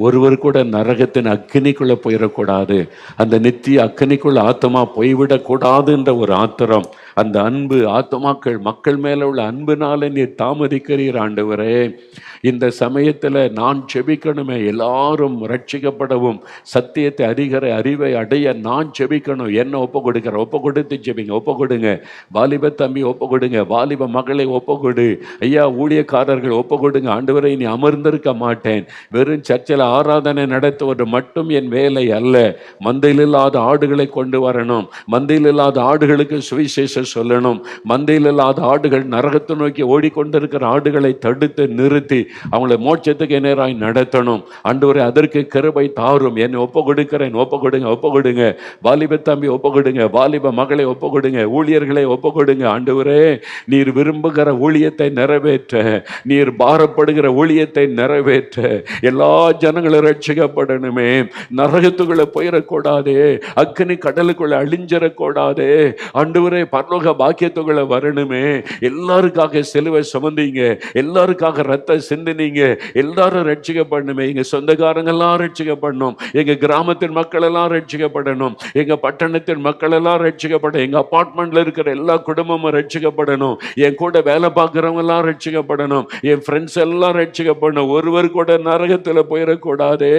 ஒருவர் கூட நரகத்தின் அக்கினிக்குள்ளே போயிடக்கூடாது, அந்த நித்திய அக்கினிக்குள்ள ஆத்மா போய்விடக்கூடாதுன்ற ஒரு ஆத்திரம், அந்த அன்பு, ஆத்மாக்கள் மக்கள் மேலே உள்ள அன்புனால நீர் தாமதிக்கிறீர் ஆண்டவரே. இந்த சமயத்தில் நான் ஜெபிக்கணுமே, எல்லாரும் ரட்சிக்கப்படவும் சத்தியத்தை அறிவை அடைய நான் ஜெபிக்கணும். என்ன ஒப்பு கொடுத்து ஜெபிங்க, ஒப்பு கொடுங்க. வாலிப தம்பி ஒப்பு கொடுங்க, வாலிப மகளை ஒப்பு கொடு ஐயா. ஐயா ஊழியக்காரர்கள் ஒப்பு கொடுங்க, ஆண்டவரை இனி அமர்ந்திருக்க மாட்டேன், வெறும் சர்ச்சில் ஆராதனை நடத்துவது மட்டும் என் வேலை அல்ல, மந்தையில் இல்லாத ஆடுகளை கொண்டு வரணும், மந்தையில் இல்லாத ஆடுகளுக்கு சுவிசேஷம் சொல்லணும், மந்தையில் இல்லாத ஆடுகள் நரகத்தை நோக்கி ஓடிக்கொண்டிருக்கிற ஆடுகளை தடுத்து நிறுத்தி அவங்களை மோட்சத்துக்கு நேராய் நடத்தணும். ஆண்டவரே அதற்கு கிருபை தாரும், என்னை ஒப்பு கொடுக்கிறேன், ஒப்பு கொடுங்க, ஒப்பு கொடுங்க. வாலிப தம்பி ஒப்பு கொடுங்க, வாலிப மகளை ஒப்பு கொடுங்க, ஊழியர்களை ஒப்பு கொடுங்க. ஆண்டவரே நீர் விரும்புகிற ஊழியத்தை நிறைவேற்ற, நீர் பாரப்படுகிற ஊழியத்தை நிறைவேற்ற, எல்லா ஜனங்களும் ரட்சிக்கப்படணுமே, நரகத்துக்குள்ள போயிடக்கூடாதே, அக்கினி கடலுக்குள்ள அழிஞ்சிடக்கூடாதே. ஆண்டவரே பரலோக பாக்கியத்துக்குள்ள வரணுமே. எல்லாருக்காக சிலுவை சுமந்தீங்க, எல்லாருக்காக ரத்த சிந்தினீங்க, எல்லாரும் ரட்சிக்கப்படணுமே. எங்க சொந்தக்காரங்க எல்லாம் ரட்சிக்கப்படணும், எங்க கிராமத்தின் மக்கள் எல்லாம் ரட்சிக்கப்படணும், எங்க பட்டணத்தின் மக்கள் எல்லாம் ரட்சிக்கப்படணும், எங்க அபார்ட்மெண்ட்ல இருக்கிற எல்லா குடும்பமும் ரட்சிக்கப்படணும், என் கூட வேலை பார்க்கிறவங்க எல்லாம் ரட்சிக்கப்படணும், என் ஃப்ரெண்ட்ஸ் எல்லாம் ரட்சிக்கப்படணும். ஒருவர் கூட நரகத்துல போயிடக்கூடாதே,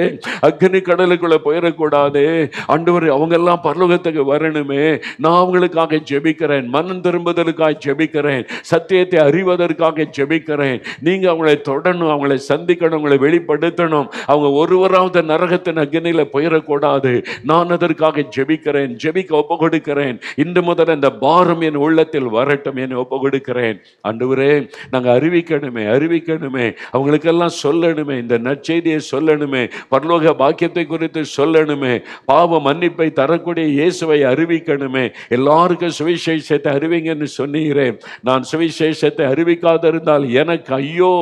அக்னி கடலுக்குள்ள போயிடக்கூடாதே. ஆண்டவர் அவங்க எல்லாம் பரலோகத்துக்கு வரணுமே. நான் அவங்களுக்காக ஜெபிக்கிறேன், மனம் திரும்புதலுக்காக ஜெபிக்கிறேன், சத்தியத்தை அறிவதற்காக ஜெபிக்கிறேன். நீங்க அவங்களை தொடணும், அவங்களை சந்திக்கணும், அவங்களை வெளிப்படுத்தணும். அவங்க ஒருவராவது நரகத்தின் அக்னியில போயிடக்கூடாது. நான் அதற்காக ஜெபிக்கிறேன், ஜெபிக்க ஒப்பு கொடுக்கிறேன். இன்று முதல் இந்த பாரம் என் உள்ளத்தில் வரட்டும், என்னை ஒப்பு கொடுக்கிறேன். ஆண்டவரே நாங்க அறிவிக்கணுமே, அறிவிக்கணுமே, அவங்களுக்கெல்லாம் சொல்லணுமே, இந்த நற்செய்தியை சொல்லணுமே, பரலோக பாக்கியத்தை குறித்து சொல்லணுமே, பாவ மன்னிப்பை தரக்கூடிய இயேசுவை அறிவிக்கணுமே. எல்லாருக்கும் சுவிசேஷத்தை அறிவிங்கன்னு சொன்னீரேன். நான் சுவிசேஷத்தை அறிவிக்காதிருந்தால் எனக்கு ஐயோ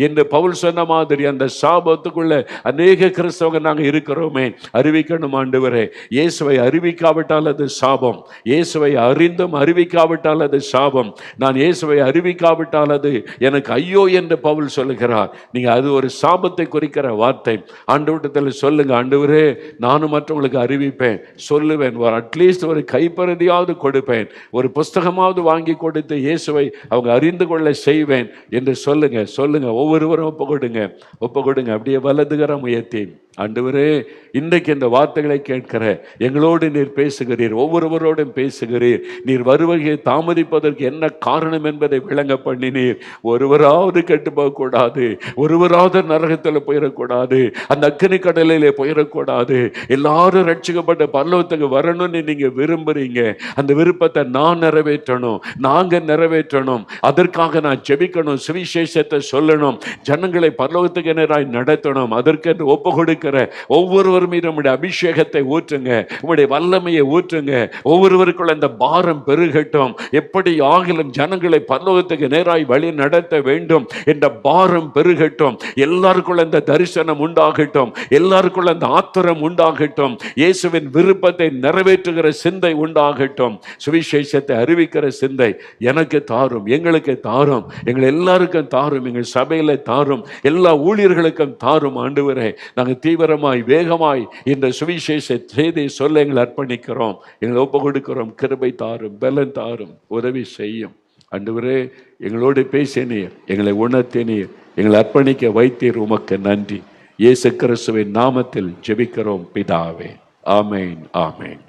என்று பவுல் சொன்ன மாதிரி அந்த சாபத்துக்குள்ள அநேக கிறிஸ்தவங்க நாங்க இருக்கிறோமே. அறிவிக்கணும் ஆண்டவரே. இயேசுவை அறிவிக்காவிட்டால் அது சாபம், இயேசுவை அறிந்தும் அறிவிக்காவிட்டால் அது சாபம். நான் இயேசுவை அறிவிக்காவிட்டால் அது எனக்கு ஐயோ என்று பவுல் சொல்லுகிறார். நீங்க அது ஒரு சாபத்தை குறிக்கிற வார்த்தை. ஆண்டவரிடத்தில் சொல்லுங்க, ஆண்டவரே நானும் மற்றவங்களுக்கு அறிவிப்பேன், சொல்லுவேன், அட்லீஸ்ட் ஒரு கைப்பறதியாவது கொடுப்பேன், ஒரு புஸ்தகமாவது வாங்கி கொடுத்து இயேசுவை அவங்க அறிந்து கொள்ள செய்வேன் என்று சொல்லுங்க. சொல்லுங்க, ஒவ்வொருவரும் ஒப்பு கொடுங்க, ஒப்பு கொடுங்க. அப்படியே வலதுகரம் உயர்த்தி, ஆண்டவரே இன்றைக்கு இந்த வார்த்தைகளை கேட்கிற எங்களோடு நீர் பேசுகிறீர், ஒவ்வொருவரோடும் பேசுகிறீர். நீர் வருவகையை தாமதிப்பதற்கு என்ன காரணம் என்பதை விளங்க பண்ணினீர். ஒருவராவது கெட்டு போகக்கூடாது, ஒருவராவது நரகத்தில் போயிடக்கூடாது, அந்த அக்கினி கடலிலே போயிடக்கூடாது. எல்லாரும் ரட்சிக்கப்பட்ட பரலோகத்துக்கு வரணும்னு நீங்க விரும்புறீங்க. அந்த விருப்பத்தை நான் நிறைவேற்றணும், நாங்க நிறைவேற்றணும். அதற்காக நான் ஜெபிக்கணும், சுவிசேஷத்தை சொல்லணும், ஜனங்களை பரலோகத்துக்கு நேராய் நடத்தணும். அதற்கு ஒப்பு கொடுக்கிற ஒவ்வொருவர் மீது உம்முடைய அபிஷேகத்தை ஊற்றுங்க, உம்முடைய வல்லமையை ஊற்றுங்க. ஒவ்வொருவருக்குள்ள அந்த பாரம் பெருகட்டும். எப்படி ஆகிலும் ஜனங்களை பரலோகத்துக்கு நேராய் வழி நடத்த வேண்டும் என்ற பாரம் பெருகட்டும். எல்லாருக்குள்ள அந்த தரிசனம் உண்டாகட்டும், எல்லாருக்குள்ள அந்த ஆத்திரம் உண்டாகட்டும், இயேசுவின் விருப்பத்தை நிறைவேற்றுகிற சிந்தை உண்டாகட்டும். சுவிசேஷத்தை அறிவிக்கிற சிந்தை எனக்கு தாரும், எங்களுக்கு தாரும், எங்கள் எல்லாருக்கும் தாரும், எங்கள் சபையில தாரும், எல்லா ஊழியர்களுக்கும் தாரும். ஆண்டவரே நாங்கள் தீவிரமாய் வேகமாய் இந்த சுவிசேஷ செய்தியை சொல்ல எங்களை அர்ப்பணிக்கிறோம், எங்களை ஒப்பு கொடுக்கிறோம். கிருபை தாரும், பலன் தாரும், உதவி செய்யும். ஆண்டவரே எங்களோடு பேசினீர், எங்களை உணர்த்தினீர், எங்களை அர்ப்பணிக்க வைத்தீர். உமக்கு நன்றி. இயேசு கிறிஸ்துவின் நாமத்தில் ஜெபிக்கிறோம் பிதாவே. ஆமேன், ஆமேன்.